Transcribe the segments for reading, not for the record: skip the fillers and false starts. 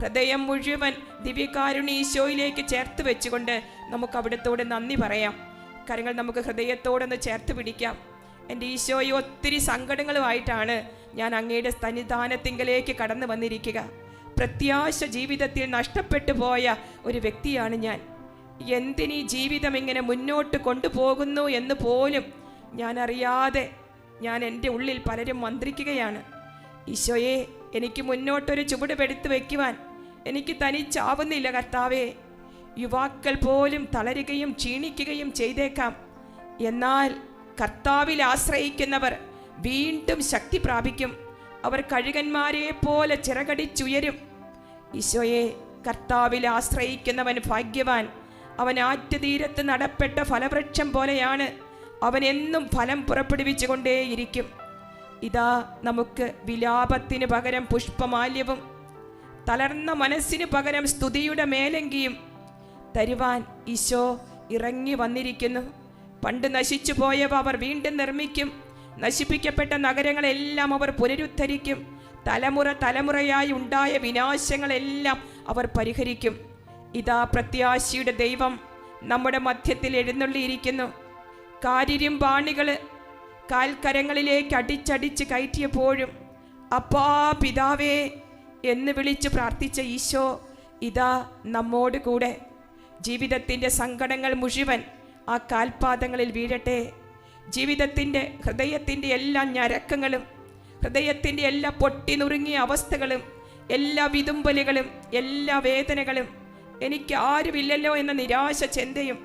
ഹൃദയം മുഴുവൻ ദിവ്യകാരുണ്യ ഈശോയിലേക്ക് ചേർത്ത് വെച്ചുകൊണ്ട് നമുക്ക് അവിടത്തോട് നന്ദി പറയാം. കാര്യങ്ങൾ നമുക്ക് ഹൃദയത്തോടൊന്ന് ചേർത്ത് പിടിക്കാം. എൻ്റെ ഈശോയെ, ഒത്തിരി സങ്കടങ്ങളുമായിട്ടാണ് ഞാൻ അങ്ങയുടെ സന്നിധാനത്തിങ്കലേക്ക് കടന്നു വന്നിരിക്കുക. പ്രത്യാശ ജീവിതത്തിൽ നഷ്ടപ്പെട്ടു പോയ ഒരു വ്യക്തിയാണ് ഞാൻ. എന്തിനീ ജീവിതം ഇങ്ങനെ മുന്നോട്ട് കൊണ്ടുപോകുന്നു എന്ന് പോലും ഞാൻ അറിയാതെ ഞാൻ എൻ്റെ ഉള്ളിൽ പലരും മന്ത്രിക്കുകയാണ്. ഈശോയെ, എനിക്ക് മുന്നോട്ടൊരു ചുവടുപെടുത്ത് വയ്ക്കുവാൻ എനിക്ക് തനിച്ചാവുന്നില്ല കർത്താവേ. യുവാക്കൾ പോലും തളരുകയും ക്ഷീണിക്കുകയും ചെയ്തേക്കാം. എന്നാൽ കർത്താവിൽ ആശ്രയിക്കുന്നവർ വീണ്ടും ശക്തി പ്രാപിക്കും. അവർ കഴുകന്മാരെ പോലെ ചിറകടിച്ചുയരും. ഈശോയെ, കർത്താവിൽ ആശ്രയിക്കുന്നവൻ ഭാഗ്യവാൻ. അവൻ ആറ്റുതീരത്ത് നടപ്പെട്ട ഫലവൃക്ഷം പോലെയാണ്. അവൻ എന്നും ഫലം പുറപ്പെടുവിച്ചു കൊണ്ടേയിരിക്കും. ഇതാ നമുക്ക് വിലാപത്തിന് പകരം പുഷ്പമാല്യവും തളർന്ന മനസ്സിന് പകരം സ്തുതിയുടെ മേലങ്കിയും തരുവാൻ ഈശോ ഇറങ്ങി വന്നിരിക്കുന്നു. പണ്ട് നശിച്ചു പോയവ അവർ വീണ്ടും നിർമ്മിക്കും. നശിപ്പിക്കപ്പെട്ട നഗരങ്ങളെല്ലാം അവർ പുനരുദ്ധരിക്കും. തലമുറ തലമുറയായി ഉണ്ടായ വിനാശങ്ങളെല്ലാം അവർ പരിഹരിക്കും. ഇതാ പ്രത്യാശയുടെ ദൈവം നമ്മുടെ മധ്യത്തിൽ എഴുന്നള്ളിയിരിക്കുന്നു. കാരിരും പാണികള് കാൽക്കരങ്ങളിലേക്ക് അടിച്ചടിച്ച് കയറ്റിയപ്പോഴും അപ്പാ പിതാവേ എന്ന് വിളിച്ച് പ്രാർത്ഥിച്ച ഈശോ ഇതാ നമ്മോട് കൂടെ. ജീവിതത്തിൻ്റെ സങ്കടങ്ങൾ മുഴുവൻ ആ കാൽപാദങ്ങളിൽ വീഴട്ടെ. ജീവിതത്തിൻ്റെ ഹൃദയത്തിൻ്റെ എല്ലാ ഞരക്കങ്ങളും, ഹൃദയത്തിൻ്റെ എല്ലാ പൊട്ടി നുറുങ്ങിയ അവസ്ഥകളും, എല്ലാ വിതുമ്പലുകളും, എല്ലാ വേദനകളും, എനിക്ക് ആരുമില്ലല്ലോ എന്ന നിരാശ ചിന്തയും,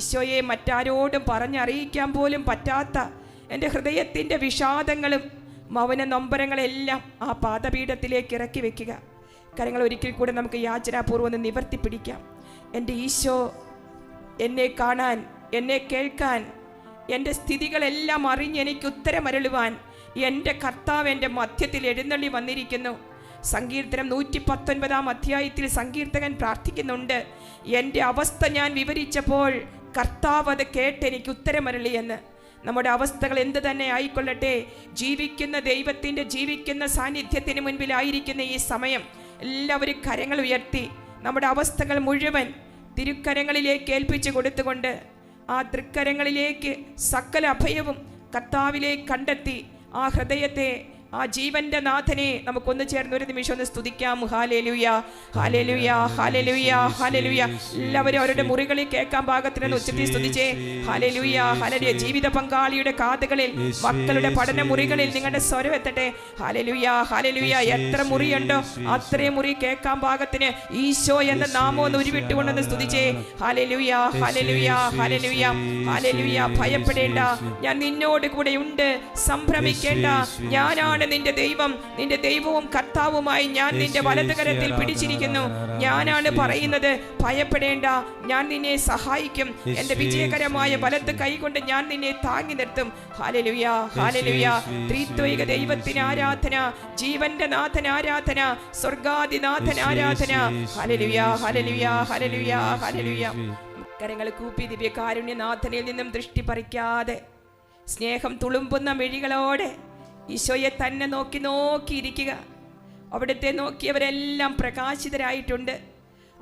ഈശോയെ മറ്റാരോടും പറഞ്ഞറിയിക്കാൻ പോലും പറ്റാത്ത എൻ്റെ ഹൃദയത്തിൻ്റെ വിഷാദങ്ങളും മൗന നൊമ്പരങ്ങളെല്ലാം ആ പാദപീഠത്തിലേക്ക് ഇറക്കി വെക്കുക. കാര്യങ്ങൾ ഒരിക്കൽ കൂടെ നമുക്ക് യാചനാപൂർവ്വം ഒന്ന് നിവർത്തി പിടിക്കാം. എൻ്റെ ഈശോ എന്നെ കാണാൻ, എന്നെ കേൾക്കാൻ, എൻ്റെ സ്ഥിതികളെല്ലാം അറിഞ്ഞ് എനിക്ക് ഉത്തരമരുളുവാൻ എൻ്റെ കർത്താവ് എൻ്റെ മധ്യത്തിൽ എഴുന്നള്ളി വന്നിരിക്കുന്നു. സങ്കീർത്തനം 119 അധ്യായത്തിൽ സങ്കീർത്തകൻ പ്രാർത്ഥിക്കുന്നുണ്ട്, എൻ്റെ അവസ്ഥ ഞാൻ വിവരിച്ചപ്പോൾ കർത്താവ് അത് കേട്ട് എനിക്ക് ഉത്തരമരുളിയെന്ന്. നമ്മുടെ അവസ്ഥകൾ എന്ത് തന്നെ ആയിക്കൊള്ളട്ടെ, ജീവിക്കുന്ന ദൈവത്തിൻ്റെ ജീവിക്കുന്ന സാന്നിധ്യത്തിന് മുൻപിലായിരിക്കുന്ന ഈ സമയം എല്ലാവരും കരങ്ങൾ ഉയർത്തി നമ്മുടെ അവസ്ഥകൾ മുഴുവൻ തിരുക്കരങ്ങളിലേക്ക് ഏൽപ്പിച്ചു കൊടുത്തുകൊണ്ട് ആ തൃക്കരങ്ങളിലേക്ക് സകല അഭയവും കർത്താവിലേക്ക് കണ്ടെത്തി ആ ഹൃദയത്തെ, ആ ജീവന്റെ നാഥനെ നമുക്കൊന്ന് ചേർന്ന് ഒരു നിമിഷം ഒന്ന് സ്തുതിക്കാം. Hallelujah, hallelujah, hallelujah, hallelujah. എല്ലാവരും അവരുടെ മുറികളിൽ കേൾക്കാൻ പാകത്തിന് ഉച്ചത്തിൽ സ്തുതിച്ചേ. Hallelujah, hallelujah. ജീവിത പങ്കാളിയുടെ കാതുകളിൽ, മക്കളുടെ പഠന മുറികളിൽ നിങ്ങളുടെ സ്വരം എത്തട്ടെ. Hallelujah, hallelujah. എത്ര മുറിയുണ്ടോ അത്രയും മുറി കേൾക്കാൻ പാകത്തിന് ഈശോ എന്ന നാമം ഒന്ന് ഉരുവിട്ടുകൊണ്ടെന്ന് സ്തുതിച്ചേ. Hallelujah, hallelujah, hallelujah, hallelujah. ഭയപ്പെടേണ്ട, ഞാൻ നിന്നോട് കൂടെ ഉണ്ട്. സംഭ്രമിക്കേണ്ട, ഞാനാണ് നിന്റെ ദൈവം. നിന്റെ ദൈവവും കർത്താവുമായി ഞാൻ നിന്റെ വലതുകരത്തിൽ പിടിച്ചിരിക്കുന്നു. ഞാനാണ് പറയുന്നത്, ഭയപ്പെടേണ്ട, ഞാൻ നിന്നെ സഹായിക്കും. എന്റെ വിജയകരമായ വലത് കൈകൊണ്ട് ഞാൻ നിന്നെ താങ്ങി നിർത്തും. Hallelujah, hallelujah. ത്രിത്വൈക ദൈവത്തിന് ആരാധന, ജീവന്റെ നാഥൻ ആരാധന, സ്വർഗാദിനാഥൻ ആരാധന. Hallelujah, hallelujah, hallelujah, hallelujah. കരങ്ങൾ കൂപ്പി ദിവ്യകാരുണ്യനാഥനിൽ നിന്നും ദൃഷ്ടി പറിക്കാതെ സ്നേഹം തുളുമ്പുന്ന മിഴികളോടെ ഈശോയെ തന്നെ നോക്കി നോക്കിയിരിക്കുക. അവിടുത്തെ നോക്കിയവരെല്ലാം പ്രകാശിതരായിട്ടുണ്ട്.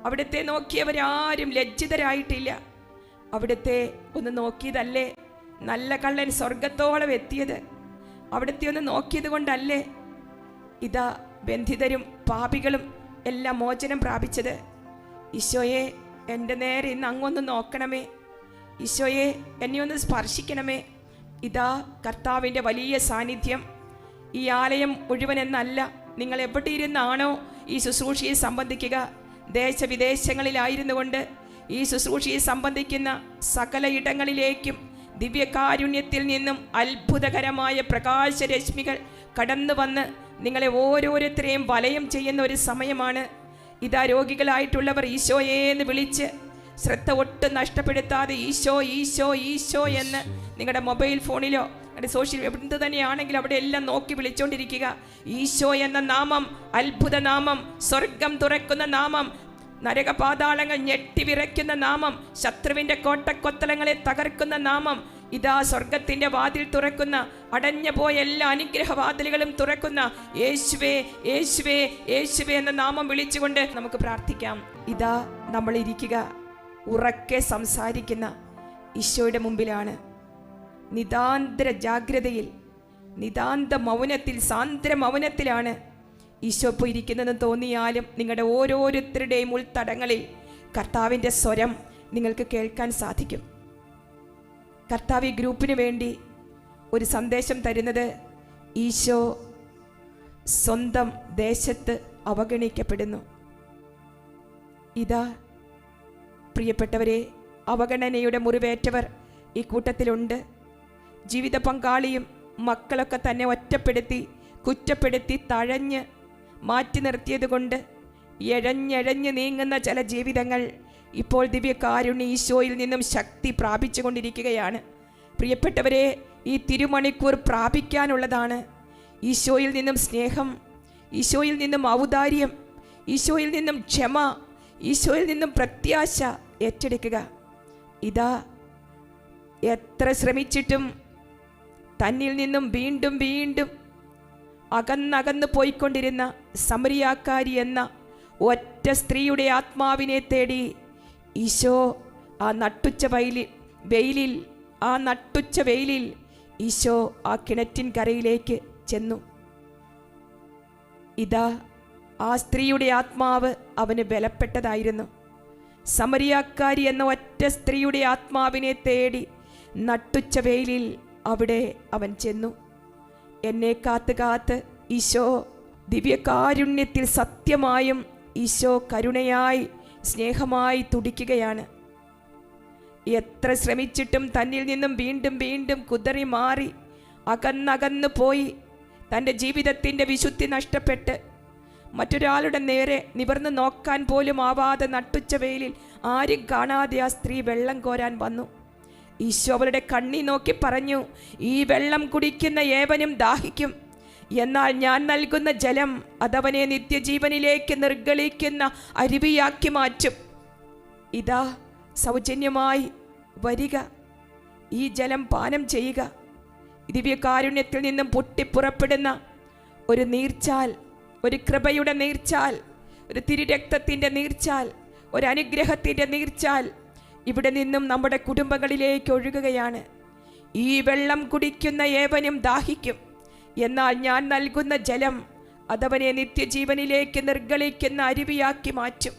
അവിടുത്തെ നോക്കിയവരാരും ലജ്ജിതരായിട്ടില്ല. അവിടുത്തെ ഒന്ന് നോക്കിയതല്ലേ നല്ല കള്ളൻ സ്വർഗത്തോളം എത്തിയത്? അവിടുത്തെ ഒന്ന് നോക്കിയത് കൊണ്ടല്ലേ ഇതാ ബന്ധിതരും പാപികളും എല്ലാം മോചനം പ്രാപിച്ചത്? ഈശോയെ, എൻ്റെ നേരെ ഇന്ന് അങ്ങൊന്ന് നോക്കണമേ. ഈശോയെ, എന്നെ ഒന്ന് സ്പർശിക്കണമേ. ഇതാ കർത്താവിൻ്റെ വലിയ സാന്നിധ്യം. ഈ ആലയം മുഴുവൻ എന്നല്ല, നിങ്ങൾ എവിടെ ഇരുന്നാണോ ഈ ശുശ്രൂഷയെ സംബന്ധിക്കുക, ദേശവിദേശങ്ങളിലായിരുന്നു കൊണ്ട് ഈ ശുശ്രൂഷയെ സംബന്ധിക്കുന്ന സകല ഇടങ്ങളിലേക്കും ദിവ്യകാരുണ്യത്തിൽ നിന്നും അത്ഭുതകരമായ പ്രകാശരശ്മികൾ കടന്നു വന്ന് നിങ്ങളെ ഓരോരുത്തരെയും വലയം ചെയ്യുന്ന ഒരു സമയമാണ്. ഇതാ രോഗികളായിട്ടുള്ളവർ ഈശോയെ എന്ന് വിളിച്ച് ശ്രദ്ധ ഒട്ടും നഷ്ടപ്പെടുത്താതെ ഈശോ ഈശോ ഈശോ എന്ന് നിങ്ങളുടെ മൊബൈൽ ഫോണിലോ സോഷ്യൽ എവിടെ തന്നെയാണെങ്കിലും അവിടെ എല്ലാം നോക്കി വിളിച്ചുകൊണ്ടിരിക്കുക. ഈശോ എന്ന നാമം അത്ഭുത നാമം, സ്വർഗം തുറക്കുന്ന നാമം, നരകപാതാളങ്ങൾ ഞെട്ടിവിറയ്ക്കുന്ന നാമം, ശത്രുവിൻ്റെ കോട്ടക്കൊത്തലങ്ങളെ തകർക്കുന്ന നാമം. ഇതാ സ്വർഗത്തിന്റെ വാതിൽ തുറക്കുന്ന, അടഞ്ഞു പോയ എല്ലാ അനുഗ്രഹവാതിലുകളും തുറക്കുന്ന യേശുവേ യേശുവേ യേശുവേ എന്ന നാമം വിളിച്ചുകൊണ്ട് നമുക്ക് പ്രാർത്ഥിക്കാം. ഇതാ നമ്മൾ ഇരിക്കുക ഉറക്കെ സംസാരിക്കുന്ന ഈശോയുടെ മുമ്പിലാണ്. നിതാന്തര ജാഗ്രതയിൽ, നിതാന്ത മൗനത്തിൽ, സാന്ദ്ര മൗനത്തിലാണ് ഈശോ ഇപ്പോൾ ഇരിക്കുന്നതെന്ന് തോന്നിയാലും നിങ്ങളുടെ ഓരോരുത്തരുടെയും ഉൾത്തടങ്ങളിൽ കർത്താവിൻ്റെ സ്വരം നിങ്ങൾക്ക് കേൾക്കാൻ സാധിക്കും. കർത്താവ് ഈ ഗ്രൂപ്പിന് വേണ്ടി ഒരു സന്ദേശം തരുന്നത്, ഈശോ സ്വന്തം ദേശത്ത് അവഗണിക്കപ്പെടുന്നു. ഇതാ പ്രിയപ്പെട്ടവരെ, അവഗണനയുടെ മുറിവേറ്റവർ ഈ കൂട്ടത്തിലുണ്ട്. ജീവിത പങ്കാളിയും മക്കളൊക്കെ തന്നെ ഒറ്റപ്പെടുത്തി, കുറ്റപ്പെടുത്തി, തഴഞ്ഞ് മാറ്റി നിർത്തിയത് കൊണ്ട് എഴഞ്ഞെഴഞ്ഞ് നീങ്ങുന്ന ചില ജീവിതങ്ങൾ ഇപ്പോൾ ദിവ്യകാരുണ്യ ഈശോയിൽ നിന്നും ശക്തി പ്രാപിച്ചു കൊണ്ടിരിക്കുകയാണ്. പ്രിയപ്പെട്ടവരെ, ഈ തിരുമണിക്കൂർ പ്രാപിക്കാനുള്ളതാണ്. ഈശോയിൽ നിന്നും സ്നേഹം, ഈശോയിൽ നിന്നും ഔദാര്യം, ഈശോയിൽ നിന്നും ക്ഷമ, ഈശോയിൽ നിന്നും പ്രത്യാശ ഏറ്റെടുക്കുക. ഇതാ എത്ര ശ്രമിച്ചിട്ടും തന്നിൽ നിന്നും വീണ്ടും വീണ്ടും അകന്നകന്ന് പോയിക്കൊണ്ടിരുന്ന സമരിയാക്കാരി എന്ന ഒറ്റ സ്ത്രീയുടെ ആത്മാവിനെ തേടി ഈശോ ആ നട്ടുച്ച വെയിലിൽ ഈശോ ആ കിണറ്റിൻ കരയിലേക്ക് ചെന്നു. ഇതാ ആ സ്ത്രീയുടെ ആത്മാവ് അവന് ബലപ്പെട്ടതായിരുന്നു. സമരിയാക്കാരി എന്ന ഒറ്റ സ്ത്രീയുടെ ആത്മാവിനെ തേടി നട്ടുച്ച വെയിലിൽ അവിടെ അവൻ ചെന്നു. എന്നെ കാത്ത് കാത്ത് ഈശോ ദിവ്യകാരുണ്യത്തിൽ സത്യമായും ഈശോ കരുണയായി സ്നേഹമായി തുടിക്കുകയാണ്. എത്ര ശ്രമിച്ചിട്ടും തന്നിൽ നിന്നും വീണ്ടും വീണ്ടും കുതറി മാറി അകന്നകന്നു പോയി തൻ്റെ ജീവിതത്തിൻ്റെ വിശുദ്ധി നഷ്ടപ്പെട്ട് മറ്റൊരാളുടെ നേരെ നിവർന്നു നോക്കാൻ പോലും ആവാതെ നട്ടുച്ച വെയിലിൽ ആരും കാണാതെ ആ സ്ത്രീ വെള്ളം കോരാൻ വന്നു. ഈശോ അവളുടെ കണ്ണി നോക്കി പറഞ്ഞു, ഈ വെള്ളം കുടിക്കുന്ന ഏവനും ദാഹിക്കും, എന്നാൽ ഞാൻ നൽകുന്ന ജലം അതവനെ നിത്യജീവനിലേക്ക് നിർഗളിക്കുന്ന അരുവിയാക്കി മാറ്റും. ഇതാ സൗജന്യമായി വരിക, ഈ ജലം പാനം ചെയ്യുക. ദിവ്യകാരുണ്യത്തിൽ നിന്നും പൊട്ടിപ്പുറപ്പെടുന്ന ഒരു നീർച്ചാൽ, ഒരു കൃപയുടെ നീർച്ചാൽ, ഒരു തിരുരക്തത്തിൻ്റെ നീർച്ചാൽ, ഒരു അനുഗ്രഹത്തിൻ്റെ നീർച്ചാൽ ഇവിടെ നിന്നും നമ്മുടെ കുടുംബങ്ങളിലേക്ക് ഒഴുകുകയാണ്. ഈ വെള്ളം കുടിക്കുന്ന ഏവനും ദാഹിക്കും, എന്നാൽ ഞാൻ നൽകുന്ന ജലം അതവനെ നിത്യജീവനിലേക്ക് നിർഗളിക്കുന്ന അരുവിയാക്കി മാറ്റും.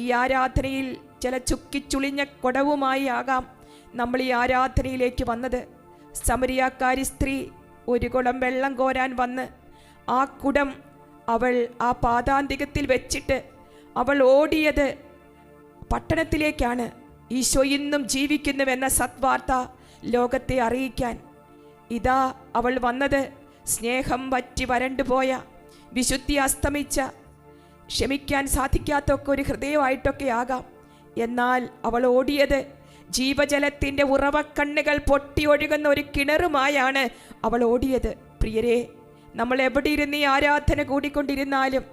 ഈ ആരാധനയിൽ ചില ചുക്കിച്ചുളിഞ്ഞ കുടവുമായി ആകാം നമ്മൾ ഈ ആരാധനയിലേക്ക് വന്നത്. സമരിയാക്കാരി സ്ത്രീ ഒരു കുടം വെള്ളം കോരാൻ വന്ന് ആ കുടം അവൾ ആ പാദാന്തികത്തിൽ വെച്ചിട്ട് അവൾ ഓടിയത് പട്ടണത്തിലേക്കാണ്. ഈശോ ഇന്നും ജീവിക്കുന്നുവെന്ന സത്വാർത്ത ലോകത്തെ അറിയിക്കാൻ. ഇതാ അവൾ വന്നത് സ്നേഹം വറ്റി വരണ്ടുപോയ, വിശുദ്ധി അസ്തമിച്ച, ക്ഷമിക്കാൻ സാധിക്കാത്തൊക്കെ ഒരു ഹൃദയമായിട്ടൊക്കെ ആകാം. എന്നാൽ അവൾ ഓടിയത് ജീവജലത്തിൻ്റെ ഉറവക്കണ്ണുകൾ പൊട്ടി ഒഴുകുന്ന ഒരു കിണറുമായാണ് അവൾ ഓടിയത്. പ്രിയരെ, നമ്മൾ എവിടെ ഇരുന്ന് ഈ ആരാധന കൂടിക്കൊണ്ടിരുന്നാലും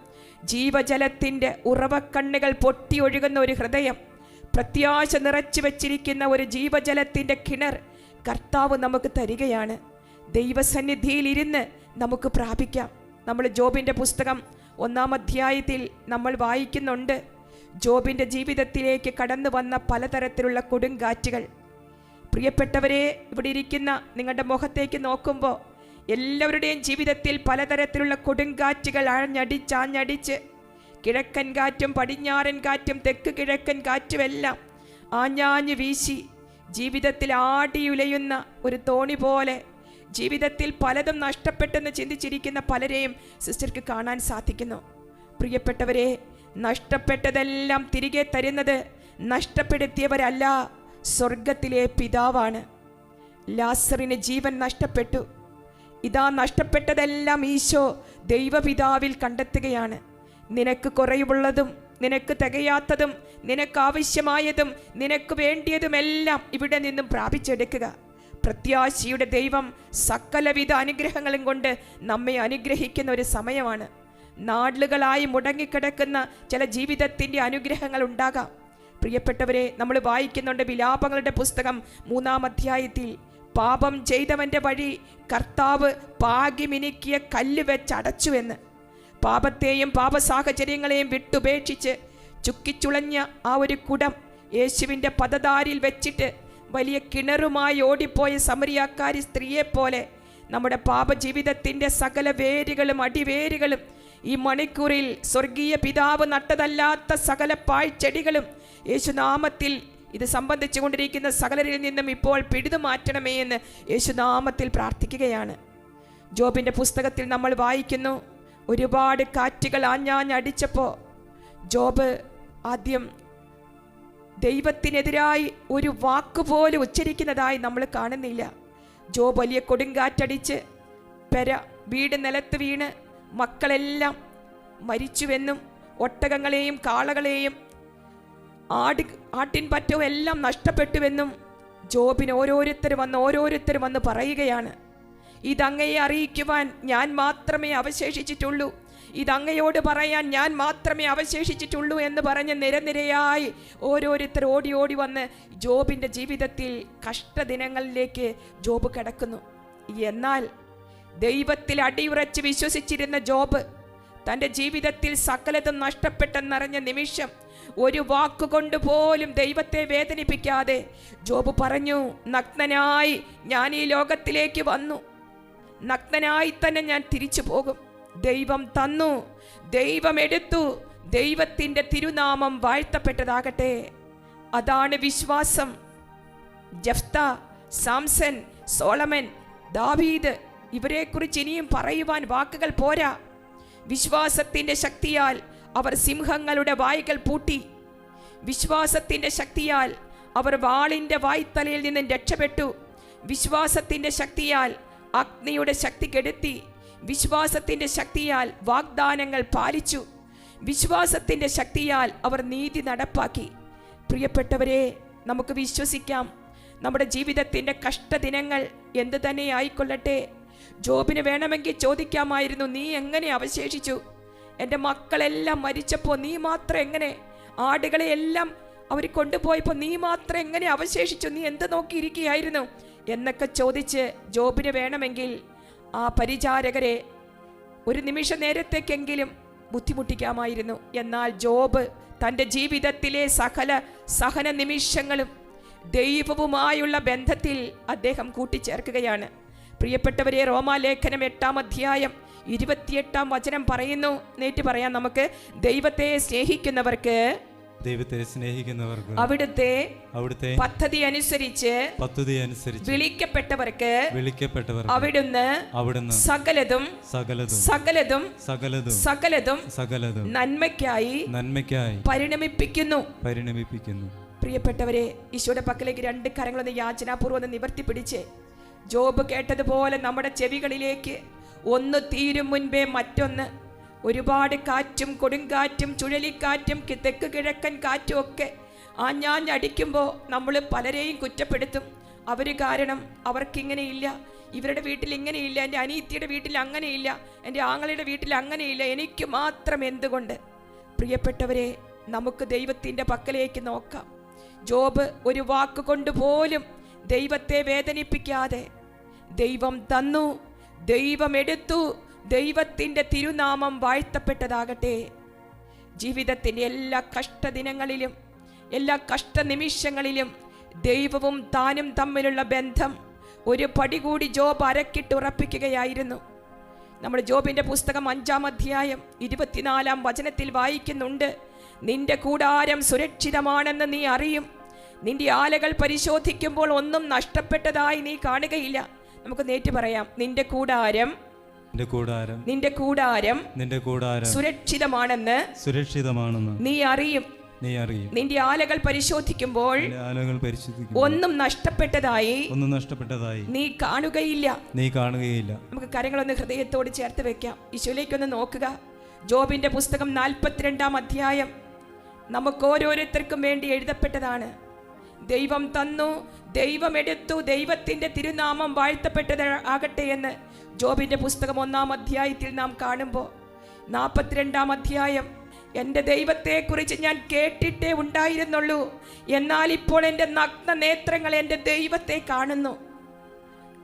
ജീവജലത്തിൻ്റെ ഉറവക്കണ്ണുകൾ പൊട്ടി ഒഴുകുന്ന ഒരു ഹൃദയം, പ്രത്യാശ നിറച്ചു വച്ചിരിക്കുന്ന ഒരു ജീവജലത്തിൻ്റെ കിണർ കർത്താവ് നമുക്ക് തരികയാണ്. ദൈവസന്നിധിയിൽ ഇരുന്ന് നമുക്ക് പ്രാപിക്കാം. നമ്മൾ ജോബിൻ്റെ പുസ്തകം 1-ാം അധ്യായത്തിൽ നമ്മൾ വായിക്കുന്നുണ്ട്. ജോബിൻ്റെ ജീവിതത്തിലേക്ക് കടന്നു വന്ന പലതരത്തിലുള്ള കൊടുങ്കാറ്റുകൾ. പ്രിയപ്പെട്ടവരെ, ഇവിടെ ഇരിക്കുന്ന നിങ്ങളുടെ മുഖത്തേക്ക് നോക്കുമ്പോൾ എല്ലാവരുടെയും ജീവിതത്തിൽ പലതരത്തിലുള്ള കൊടുങ്കാറ്റുകൾ ആഞ്ഞടിച്ച് കിഴക്കൻ കാറ്റും പടിഞ്ഞാറൻ കാറ്റും തെക്ക് കിഴക്കൻ കാറ്റുമെല്ലാം ആഞ്ഞാഞ്ഞു വീശി ജീവിതത്തിൽ ആടിയുലയുന്ന ഒരു തോണി പോലെ ജീവിതത്തിൽ പലതും നഷ്ടപ്പെട്ടെന്ന് ചിന്തിച്ചിരിക്കുന്ന പലരെയും സിസ്റ്റർക്ക് കാണാൻ സാധിക്കുന്നു. പ്രിയപ്പെട്ടവരെ, നഷ്ടപ്പെട്ടതെല്ലാം തിരികെ തരുന്നത് നഷ്ടപ്പെടുത്തിയവരല്ല, സ്വർഗത്തിലെ പിതാവാണ്. ലാസറിന് ജീവൻ നഷ്ടപ്പെട്ടു. ഇതാ നഷ്ടപ്പെട്ടതെല്ലാം ഈശോ ദൈവപിതാവിൽ കണ്ടെത്തുകയാണ്. നിനക്ക് കുറവുള്ളതും നിനക്ക് തികയാത്തതും നിനക്ക് ആവശ്യമായതും നിനക്ക് വേണ്ടിയതുമെല്ലാം ഇവിടെ നിന്നും പ്രാപിച്ചെടുക്കുക. പ്രത്യാശയുടെ ദൈവം സകലവിധ അനുഗ്രഹങ്ങളും കൊണ്ട് നമ്മെ അനുഗ്രഹിക്കുന്ന ഒരു സമയമാണ്. നാളുകളായി മുടങ്ങിക്കിടക്കുന്ന ചില ജീവിതത്തിൻ്റെ അനുഗ്രഹങ്ങൾ ഉണ്ടാകാം. പ്രിയപ്പെട്ടവരെ, നമ്മൾ വായിക്കുന്നുണ്ട് വിലാപങ്ങളുടെ പുസ്തകം 3-ാം അധ്യായത്തിൽ പാപം ചെയ്തവൻ്റെ വഴി കർത്താവ് പാകിമിനുക്കിയ കല്ല് വെച്ചടച്ചുവെന്ന്. പാപത്തെയും പാപസാഹചര്യങ്ങളെയും വിട്ടുപേക്ഷിച്ച് ചുക്കിച്ചുളഞ്ഞ ആ ഒരു കുടം യേശുവിൻ്റെ പദധാരിൽ വെച്ചിട്ട് വലിയ കിണറുമായി ഓടിപ്പോയ സമരിയാക്കാരി സ്ത്രീയെപ്പോലെ നമ്മുടെ പാപജീവിതത്തിൻ്റെ സകല വേരുകളും അടിവേരുകളും ഈ മണിക്കൂറിൽ സ്വർഗീയ പിതാവ് നട്ടതല്ലാത്ത സകല പാഴ്ചെടികളും യേശുനാമത്തിൽ ഇത് സംബന്ധിച്ചു കൊണ്ടിരിക്കുന്ന സകലരിൽ നിന്നും ഇപ്പോൾ പിടിതു മാറ്റണമേ എന്ന് യേശുനാമത്തിൽ പ്രാർത്ഥിക്കുകയാണ്. ജോബിൻ്റെ പുസ്തകത്തിൽ നമ്മൾ വായിക്കുന്നു, ഒരുപാട് കാറ്റുകൾ ആഞ്ഞാഞ്ഞടിച്ചപ്പോൾ ജോബ് ആദ്യം ദൈവത്തിനെതിരായി ഒരു വാക്കുപോലും ഉച്ചരിക്കുന്നതായി നമ്മൾ കാണുന്നില്ല. ജോബ് വലിയ കൊടുങ്കാറ്റടിച്ച് വീട് നിലത്ത് വീണ് മക്കളെല്ലാം മരിച്ചുവെന്നും ഒട്ടകങ്ങളെയും കാളകളെയും ആട്ടിൻപറ്റവും എല്ലാം നഷ്ടപ്പെട്ടുവെന്നും ജോബിന് ഓരോരുത്തർ വന്ന് പറയുകയാണ്. ഇതങ്ങയെ അറിയിക്കുവാൻ ഞാൻ മാത്രമേ അവശേഷിച്ചിട്ടുള്ളൂ, ഇതങ്ങയോട് പറയാൻ ഞാൻ മാത്രമേ അവശേഷിച്ചിട്ടുള്ളൂ എന്ന് പറഞ്ഞ് നിരനിരയായി ഓരോരുത്തർ ഓടി വന്ന് ജോബിൻ്റെ ജീവിതത്തിൽ കഷ്ടദിനങ്ങളിലേക്ക് ജോബ് കിടക്കുന്നു. എന്നാൽ ദൈവത്തിൽ അടിയുറച്ച് വിശ്വസിച്ചിരുന്ന ജോബ് തൻ്റെ ജീവിതത്തിൽ സകലതും നഷ്ടപ്പെട്ടെന്നറിഞ്ഞ നിമിഷം ഒരു വാക്കുകൊണ്ട് പോലും ദൈവത്തെ വേദനിപ്പിക്കാതെ ജോബ് പറഞ്ഞു, നഗ്നനായി ഞാൻ ഈ ലോകത്തിലേക്ക് വന്നു, നഗ്നനായി തന്നെ ഞാൻ തിരിച്ചു പോകും. ദൈവം തന്നു, ദൈവം എടുത്തു, ദൈവത്തിൻ്റെ തിരുനാമം വാഴ്ത്തപ്പെട്ടതാകട്ടെ. അതാണ് വിശ്വാസം. ജഫ്ത, സാംസൺ, സോളമൻ, ദാവീദ്, ഇവരെക്കുറിച്ച് ഇനിയും പറയുവാൻ വാക്കുകൾ പോരാ. വിശ്വാസത്തിൻ്റെ ശക്തിയാൽ അവർ സിംഹങ്ങളുടെ വായ്കൾ പൂട്ടി. വിശ്വാസത്തിൻ്റെ ശക്തിയാൽ അവർ വാളിൻ്റെ വായ്ത്തലയിൽ നിന്നും രക്ഷപ്പെട്ടു. വിശ്വാസത്തിൻ്റെ ശക്തിയാൽ അഗ്നിയുടെ ശക്തി കെടുത്തി. വിശ്വാസത്തിൻ്റെ ശക്തിയാൽ വാഗ്ദാനങ്ങൾ പാലിച്ചു. വിശ്വാസത്തിൻ്റെ ശക്തിയാൽ അവർ നീതി നടപ്പാക്കി. പ്രിയപ്പെട്ടവരെ, നമുക്ക് വിശ്വസിക്കാം, നമ്മുടെ ജീവിതത്തിൻ്റെ കഷ്ടദിനങ്ങൾ എന്ത് തന്നെ ആയിക്കൊള്ളട്ടെ, ജോബിന് വേണമെങ്കിൽ ചോദിക്കാമായിരുന്നു, നീ എങ്ങനെ അവശേഷിച്ചു? എൻ്റെ മക്കളെല്ലാം മരിച്ചപ്പോൾ നീ മാത്രം എങ്ങനെ? ആടുകളെയെല്ലാം അവർ കൊണ്ടുപോയപ്പോൾ നീ മാത്രം എങ്ങനെ അവശേഷിച്ചു? നീ എന്ത് നോക്കിയിരിക്കുകയായിരുന്നു എന്നൊക്കെ ചോദിച്ച് ജോബിന് വേണമെങ്കിൽ ആ പരിചാരകരെ ഒരു നിമിഷ നേരത്തേക്കെങ്കിലും ബുദ്ധിമുട്ടിക്കാമായിരുന്നു. എന്നാൽ ജോബ് തൻ്റെ ജീവിതത്തിലെ സകല സഹന നിമിഷങ്ങളും ദൈവവുമായുള്ള ബന്ധത്തിൽ അദ്ദേഹം കൂട്ടിച്ചേർക്കുകയാണ്. പ്രിയപ്പെട്ടവരെ, റോമാലേഖനം 8-ാം അധ്യായം 28-ാം വചനം പറയുന്നു. നേരിട്ട് പറയാം നമുക്ക്. ദൈവത്തെ സ്നേഹിക്കുന്നവർക്ക് അവിടുത്തെ പദ്ധതി അനുസരിച്ച് വിളിക്കപ്പെട്ടവർക്ക് അവിടുന്ന് സകലതും നന്മയ്ക്കായി പരിണമിപ്പിക്കുന്നു. പ്രിയപ്പെട്ടവരെ, ഈശോയുടെ പക്കലേക്ക് 2 കരങ്ങളൊന്ന് യാചനാപൂർവ്വം നിവർത്തി പിടിച്ച് ജോബ് കേട്ടതുപോലെ നമ്മുടെ ചെവികളിലേക്ക് ഒന്ന് തീരും മുൻപേ മറ്റൊന്ന്, ഒരുപാട് കാറ്റും കൊടുങ്കാറ്റും ചുഴലിക്കാറ്റും തെക്ക് കിഴക്കൻ കാറ്റും ഒക്കെ ആഞ്ഞാഞ്ഞടിക്കുമ്പോൾ നമ്മൾ പലരെയും കുറ്റപ്പെടുത്തും. അവർ കാരണം അവർക്കിങ്ങനെയില്ല, ഇവരുടെ വീട്ടിൽ ഇങ്ങനെയില്ല, എൻ്റെ അനിയത്തിയുടെ വീട്ടിൽ അങ്ങനെയില്ല, എൻ്റെ ആങ്ങളുടെ വീട്ടിൽ അങ്ങനെയില്ല, എനിക്ക് മാത്രം എന്തുകൊണ്ട്? പ്രിയപ്പെട്ടവരെ, നമുക്ക് ദൈവത്തിൻ്റെ പക്കലേക്ക് നോക്കാം. ജോബ് ഒരു വാക്കുകൊണ്ട് പോലും ദൈവത്തെ വേദനിപ്പിക്കാതെ ദൈവം തന്നു, ദൈവം എടുത്തു, ദൈവത്തിൻ്റെ തിരുനാമം വാഴ്ത്തപ്പെട്ടതാകട്ടെ. ജീവിതത്തിൻ്റെ എല്ലാ കഷ്ടദിനങ്ങളിലും എല്ലാ കഷ്ടനിമിഷങ്ങളിലും ദൈവവും താനും തമ്മിലുള്ള ബന്ധം ഒരു പടി കൂടി ജോബ് അരക്കിട്ടുറപ്പിക്കുകയായിരുന്നു. നമ്മുടെ ജോബിൻ്റെ പുസ്തകം 5-ാം അധ്യായം 24-ാം വചനത്തിൽ വായിക്കുന്നുണ്ട്, നിന്റെ കൂടാരം സുരക്ഷിതമാണെന്ന് നീ അറിയും, നിന്റെ ആലകൾ പരിശോധിക്കുമ്പോൾ ഒന്നും നഷ്ടപ്പെട്ടതായി നീ കാണുകയില്ല. നമുക്ക് നേരിട്ട് പറയാം, നിന്റെ കൂടാരം സുരക്ഷിതമാണെന്ന് നീ അറിയും. നിന്റെ ആലകൾ പരിശോധിക്കുമ്പോൾ ഒന്നും നഷ്ടപ്പെട്ടതായി നീ കാണുകയില്ല. നമുക്ക് കരങ്ങളൊന്ന് ഹൃദയത്തോട് ചേർത്ത് വെക്കാം, ഈശോയിലേക്കൊന്ന് നോക്കുക. ജോബിന്റെ പുസ്തകം 42-ാം അധ്യായം നമുക്ക് ഓരോരുത്തർക്കും വേണ്ടി എഴുതപ്പെട്ടതാണ്. ദൈവം തന്നു, ദൈവം എടുത്തു, ദൈവത്തിൻ്റെ തിരുനാമം വാഴ്ത്തപ്പെട്ടത് ആകട്ടെ എന്ന് ജോബിൻ്റെ പുസ്തകം 1-ാം അധ്യായത്തിൽ നാം കാണുമ്പോൾ 42-ാം അധ്യായം, എൻ്റെ ദൈവത്തെക്കുറിച്ച് ഞാൻ കേട്ടിട്ടേ ഉണ്ടായിരുന്നുള്ളൂ, എന്നാൽ ഇപ്പോൾ എൻ്റെ നഗ്ന നേത്രങ്ങൾ എൻ്റെ ദൈവത്തെ കാണുന്നു.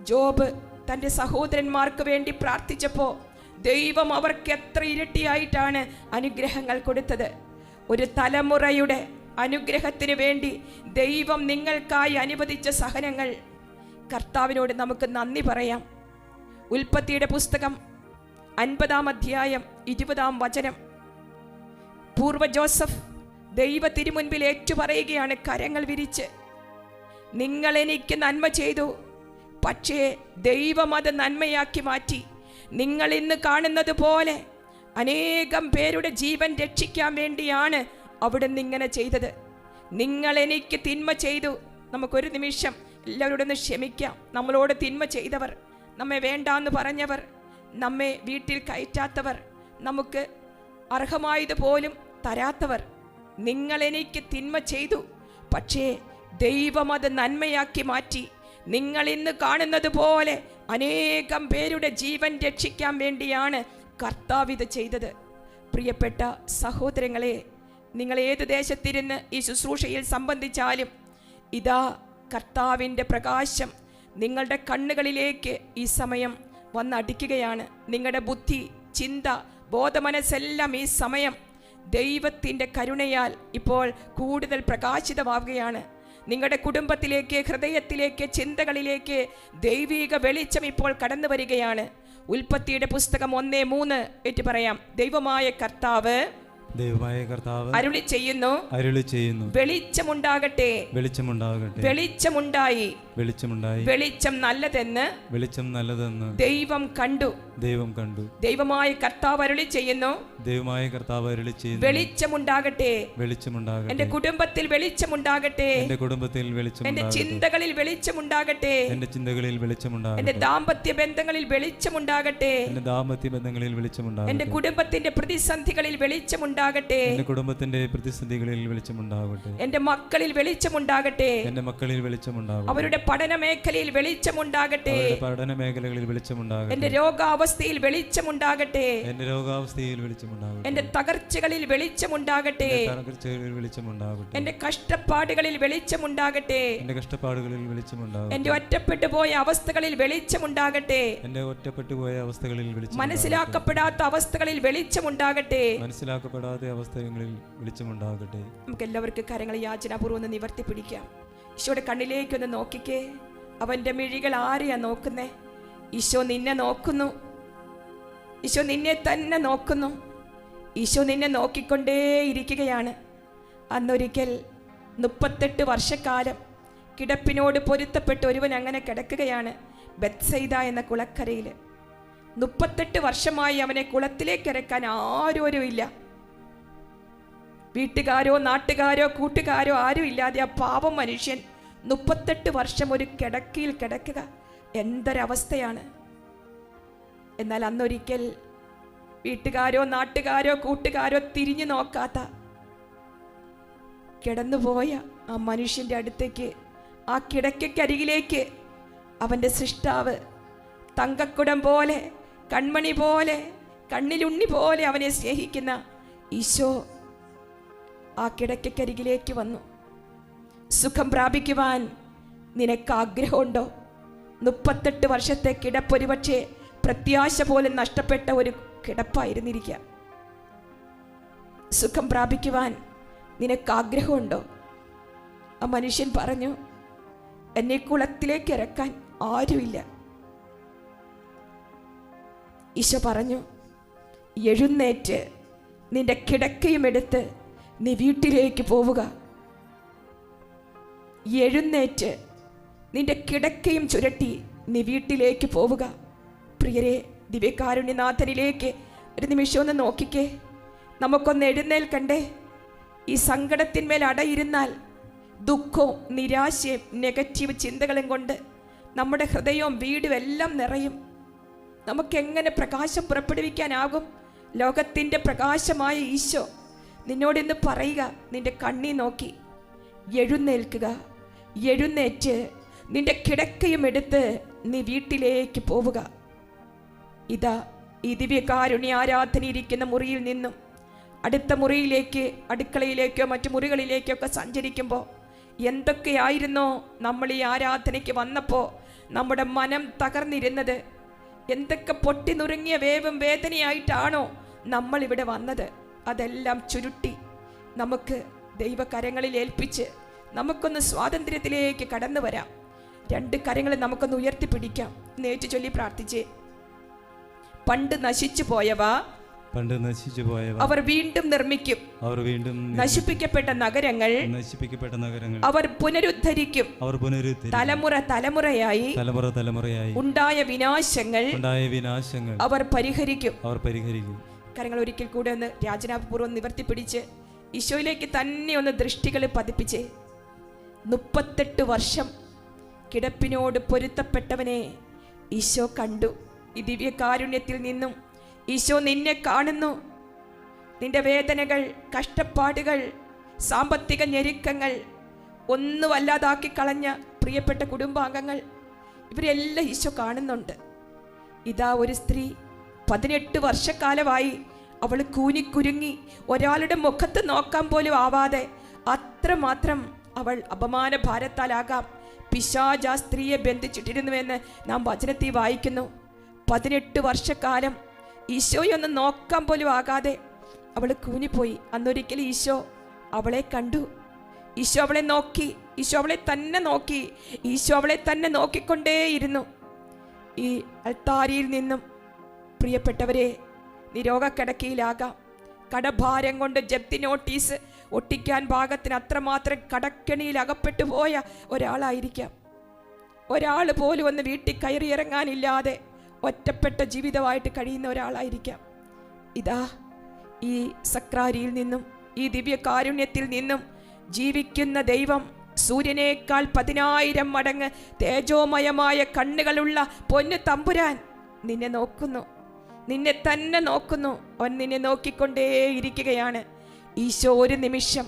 ജോബ് തൻ്റെ സഹോദരന്മാർക്ക് വേണ്ടി പ്രാർത്ഥിച്ചപ്പോൾ ദൈവം അവർക്ക് എത്ര ഇരട്ടിയായിട്ടാണ് അനുഗ്രഹങ്ങൾ കൊടുത്തത്. ഒരു തലമുറയുടെ അനുഗ്രഹത്തിന് വേണ്ടി ദൈവം നിങ്ങൾക്കായി അനുവദിച്ച സഹനങ്ങൾ, കർത്താവിനോട് നമുക്ക് നന്ദി പറയാം. ഉൽപ്പത്തിയുടെ പുസ്തകം 50-ാം അധ്യായം 20-ാം വചനം. പൂർവ്വ ജോസഫ് ദൈവ തിരുമുൻപിൽ ഏറ്റുപറയുകയാണ് കരങ്ങൾ വിരിച്ച്, നിങ്ങൾ എനിക്ക് നന്മ ചെയ്തു, പക്ഷേ ദൈവം അത് നന്മയാക്കി മാറ്റി. നിങ്ങൾ ഇന്ന് കാണുന്നത് പോലെ അനേകം പേരുടെ ജീവൻ രക്ഷിക്കാൻ വേണ്ടിയാണ് അവിടുന്ന് ഇങ്ങനെ ചെയ്തത്. നിങ്ങൾ എനിക്ക് തിന്മ ചെയ്തു. നമുക്കൊരു നിമിഷം എല്ലാവരോടൊന്ന് ക്ഷമിക്കാം. നമ്മളോട് തിന്മ ചെയ്തവർ, നമ്മെ വേണ്ടാന്ന് പറഞ്ഞവർ, നമ്മെ വീട്ടിൽ കയറ്റാത്തവർ, നമുക്ക് അർഹമായതുപോലും തരാത്തവർ, നിങ്ങൾ എനിക്ക് തിന്മ ചെയ്തു, പക്ഷേ ദൈവം അത് നന്മയാക്കി മാറ്റി. നിങ്ങൾ ഇന്ന് കാണുന്നത് പോലെ അനേകം പേരുടെ ജീവൻ രക്ഷിക്കാൻ വേണ്ടിയാണ് കർത്താവ് ഇത് ചെയ്തത്. പ്രിയപ്പെട്ട സഹോദരങ്ങളെ, നിങ്ങൾ ഏത് ദേശത്തിരുന്ന് ഈ ശുശ്രൂഷയിൽ സംബന്ധിച്ചാലും ഇതാ കർത്താവിൻ്റെ പ്രകാശം നിങ്ങളുടെ കണ്ണുകളിലേക്ക് ഈ സമയം വന്നടിക്കുകയാണ്. നിങ്ങളുടെ ബുദ്ധി, ചിന്ത, ബോധമനസ്സെല്ലാം ഈ സമയം ദൈവത്തിൻ്റെ കരുണയാൽ ഇപ്പോൾ കൂടുതൽ പ്രകാശിതമാവുകയാണ്. നിങ്ങളുടെ കുടുംബത്തിലേക്ക്, ഹൃദയത്തിലേക്ക്, ചിന്തകളിലേക്ക് ദൈവിക വെളിച്ചം ഇപ്പോൾ കടന്നു വരികയാണ്. ഉൽപ്പത്തിയുടെ പുസ്തകം 1:3 ഏറ്റു പറയാം. ദൈവമായ കർത്താവ് അരുളി ചെയ്യുന്നു, വെളിച്ചമുണ്ടാകട്ടെ. വെളിച്ചമുണ്ടായി. വെളിച്ചം നല്ലതെന്ന് ദൈവം കണ്ടു. ദൈവമായ കർത്താവ് അരുളി ചെയ്യുന്നു, വെളിച്ചമുണ്ടാകട്ടെ. എന്റെ കുടുംബത്തിൽ വെളിച്ചമുണ്ടാകട്ടെ. എന്റെ ചിന്തകളിൽ വെളിച്ചമുണ്ടാകട്ടെ. എന്റെ ദാമ്പത്യ ബന്ധങ്ങളിൽ വെളിച്ചമുണ്ടാകട്ടെ. എന്റെ കുടുംബത്തിന്റെ പ്രതിസന്ധികളിൽ വെളിച്ചമുണ്ടാകട്ടെ. എന്റെ മക്കളിൽ വെളിച്ചമുണ്ടാകട്ടെ. അവരുടെ പഠന മേഖലയിൽ വെളിച്ചമുണ്ടാകട്ടെ. എന്റെ രോഗാവസ്ഥയിൽ വെളിച്ചമുണ്ടാകട്ടെ. എന്റെ തകർച്ചകളിൽ വെളിച്ചമുണ്ടാകട്ടെ. എന്റെ കഷ്ടപ്പാടുകളിൽ വെളിച്ചമുണ്ടാകട്ടെ. എന്റെ ഒറ്റപ്പെട്ടു പോയ അവസ്ഥകളിൽ വെളിച്ചമുണ്ടാകട്ടെ. മനസ്സിലാക്കപ്പെടാത്ത അവസ്ഥകളിൽ വെളിച്ചമുണ്ടാകട്ടെ. നമുക്ക് എല്ലാവർക്കും കരങ്ങൾ യാചനാപൂർവ്വം ഒന്ന് നിവർത്തി പിടിക്കാം. ഈശോയുടെ കണ്ണിലേക്കൊന്ന് നോക്കിക്കേ. അവന്റെ മിഴികൾ ആരെയാ നോക്കുന്നേ? ഈശോ നിന്നെ നോക്കുന്നു. ഈശോ നിന്നെ തന്നെ നോക്കുന്നു. ഈശോ നിന്നെ നോക്കിക്കൊണ്ടേയിരിക്കുകയാണ്. അന്നൊരിക്കൽ 38 വർഷക്കാലം കിടപ്പിനോട് പൊരുത്തപ്പെട്ട് ഒരുവൻ അങ്ങനെ കിടക്കുകയാണ് ബെത്സൈദ എന്ന കുളക്കരയിൽ. 38 വർഷമായി അവനെ കുളത്തിലേക്ക് ഇറക്കാൻ ആരോരുമില്ല. വീട്ടുകാരോ നാട്ടുകാരോ കൂട്ടുകാരോ ആരും ഇല്ലാതെ ആ പാവം മനുഷ്യൻ 38 വർഷം ഒരു കിടക്കയിൽ കിടക്കുക എന്തൊരവസ്ഥയാണ്. എന്നാൽ അന്നൊരിക്കൽ വീട്ടുകാരോ നാട്ടുകാരോ കൂട്ടുകാരോ തിരിഞ്ഞു നോക്കാത്ത കിടന്നുപോയ ആ മനുഷ്യൻ്റെ അടുത്തേക്ക്, ആ കിടക്കക്കരികിലേക്ക് അവൻ്റെ സൃഷ്ടാവ് തങ്കക്കുടം പോലെ, കൺമണി പോലെ, കണ്ണിലുണ്ണി പോലെ അവനെ സ്നേഹിക്കുന്ന ഈശോ ആ കിടക്കക്കരികിലേക്ക് വന്നു. സുഖം പ്രാപിക്കുവാൻ നിനക്ക് ആഗ്രഹമുണ്ടോ? 38 വർഷത്തെ കിടപ്പൊരു പക്ഷേ പ്രത്യാശ പോലും നഷ്ടപ്പെട്ട ഒരു കിടപ്പായിരുന്നിരിക്കുക. സുഖം പ്രാപിക്കുവാൻ നിനക്ക് ആഗ്രഹമുണ്ടോ? ആ മനുഷ്യൻ പറഞ്ഞു, എന്നെ കുളത്തിലേക്ക് ഇറക്കാൻ ആരുമില്ല. ഈശോ പറഞ്ഞു, എഴുന്നേറ്റ് നിന്റെ കിടക്കയും എടുത്ത് നീ വീട്ടിലേക്ക് പോവുക. എഴുന്നേറ്റ് നിന്റെ കിടക്കയും ചുരട്ടി നീ വീട്ടിലേക്ക് പോവുക. പ്രിയരെ, ദിവ്യകാരുണ്യനാഥനിലേക്ക് ഒരു നിമിഷം ഒന്ന് നോക്കിക്കേ. നമുക്കൊന്ന് എഴുന്നേൽക്കണ്ടേ? ഈ സങ്കടത്തിന്മേൽ അടയിരുന്നാൽ ദുഃഖവും നിരാശയും നെഗറ്റീവ് ചിന്തകളും കൊണ്ട് നമ്മുടെ ഹൃദയവും വീടും എല്ലാം നിറയും. നമുക്കെങ്ങനെ പ്രകാശം പുറപ്പെടുവിക്കാനാകും? ലോകത്തിൻ്റെ പ്രകാശമായ ഈശോ നിന്നോടിന്ന് പറയുക, നിന്റെ കണ്ണി നോക്കി എഴുന്നേൽക്കുക. എഴുന്നേറ്റ് നിന്റെ കിടക്കയും എടുത്ത് നീ വീട്ടിലേക്ക് പോവുക. ഇതാ ഈ ദിവ്യകാരുണ്യ ആരാധന ഇരിക്കുന്ന മുറിയിൽ നിന്നും അടുത്ത മുറിയിലേക്ക്, അടുക്കളയിലേക്കോ മറ്റു മുറികളിലേക്കോ ഒക്കെ സഞ്ചരിക്കുമ്പോൾ എന്തൊക്കെയായിരുന്നോ നമ്മൾ ഈ ആരാധനയ്ക്ക് വന്നപ്പോൾ നമ്മുടെ മനം തകർന്നിരുന്നത്, എന്തൊക്കെ പൊട്ടി നുറുങ്ങിയ വേദനയായിട്ടാണോ നമ്മൾ ഇവിടെ വന്നത്, അതെല്ലാം ചുരുട്ടി നമുക്ക് ദൈവകരങ്ങളിൽ ഏൽപ്പിച്ച് നമുക്കൊന്ന് സ്വാതന്ത്ര്യത്തിലേക്ക് കടന്നു വരാം. 2 കരങ്ങൾ നമുക്കൊന്ന് ഉയർത്തിപ്പിടിക്കാം. നേറ്റു ചൊല്ലി പ്രാർത്ഥിച്ചേ. പണ്ട് നശിച്ചു പോയവ അവർ വീണ്ടും നിർമ്മിക്കും. നശിപ്പിക്കപ്പെട്ട നഗരങ്ങൾ അവർ പുനരുദ്ധരിക്കും. തലമുറ തലമുറയായി ഉണ്ടായ വിനാശങ്ങൾ അവർ പരിഹരിക്കും. കരങ്ങൾ ഒരിക്കൽ കൂടെ ഒന്ന് രാജനാപൂർവ്വം നിവർത്തിപ്പിടിച്ച് ഈശോയിലേക്ക് തന്നെ ഒന്ന് ദൃഷ്ടികൾ പതിപ്പിച്ച് 38 വർഷം കിടപ്പിനോട് പൊരുത്തപ്പെട്ടവനെ ഈശോ കണ്ടു. ഈ ദിവ്യകാരുണ്യത്തിൽ നിന്നും ഈശോ നിന്നെ കാണുന്നു. നിന്റെ വേദനകൾ, കഷ്ടപ്പാടുകൾ, സാമ്പത്തിക ഞെരുക്കങ്ങൾ ഒന്നും അല്ലാതാക്കി കളഞ്ഞ പ്രിയപ്പെട്ട കുടുംബാംഗങ്ങൾ, ഇവരെല്ലാം ഈശോ കാണുന്നുണ്ട്. ഇതാ ഒരു സ്ത്രീ 18 വർഷക്കാലമായി അവൾ കൂനിക്കുരുങ്ങി ഒരാളുടെ മുഖത്ത് നോക്കാൻ പോലും ആവാതെ അത്രമാത്രം അവൾ അപമാന ഭാരത്താലാകാം പിശാച് ആ സ്ത്രീയെ ബന്ധിച്ചിട്ടിരുന്നുവെന്ന് നാം വചനത്തിൽ വായിക്കുന്നു. 18 വർഷക്കാലം ഈശോയൊന്ന് നോക്കാൻ പോലും ആകാതെ അവൾ കൂനിപ്പോയി. അന്നൊരിക്കൽ ഈശോ അവളെ കണ്ടു. ഈശോ അവളെ നോക്കി. ഈശോ അവളെ തന്നെ നോക്കി. ഈശോ അവളെ തന്നെ നോക്കിക്കൊണ്ടേയിരുന്നു. ഈ അൾത്താരിയിൽ നിന്നും പ്രിയപ്പെട്ടവരെ, നീ രോഗക്കിടക്കയിലാകാം. കടഭാരം കൊണ്ട് ജപ്തി നോട്ടീസ് ഒട്ടിക്കാൻ പാകത്തിന് അത്രമാത്രം കടക്കെണിയിൽ അകപ്പെട്ടു പോയ ഒരാളായിരിക്കാം. ഒരാൾ പോലും ഒന്ന് വീട്ടിൽ കയറിയിറങ്ങാനില്ലാതെ ഒറ്റപ്പെട്ട ജീവിതമായിട്ട് കഴിയുന്ന ഒരാളായിരിക്കാം. ഇതാ ഈ സക്രാരിയിൽ നിന്നും, ഈ ദിവ്യകാരുണ്യത്തിൽ നിന്നും ജീവിക്കുന്ന ദൈവം, സൂര്യനേക്കാൾ 10,000 മടങ്ങ് തേജോമയമായ കണ്ണുകളുള്ള പൊന്നു തമ്പുരാൻ നിന്നെ നോക്കുന്നു. നിന്നെ തന്നെ നോക്കുന്നു. അവൻ നിന്നെ നോക്കിക്കൊണ്ടേയിരിക്കുകയാണ്. ഈശോ ഒരു നിമിഷം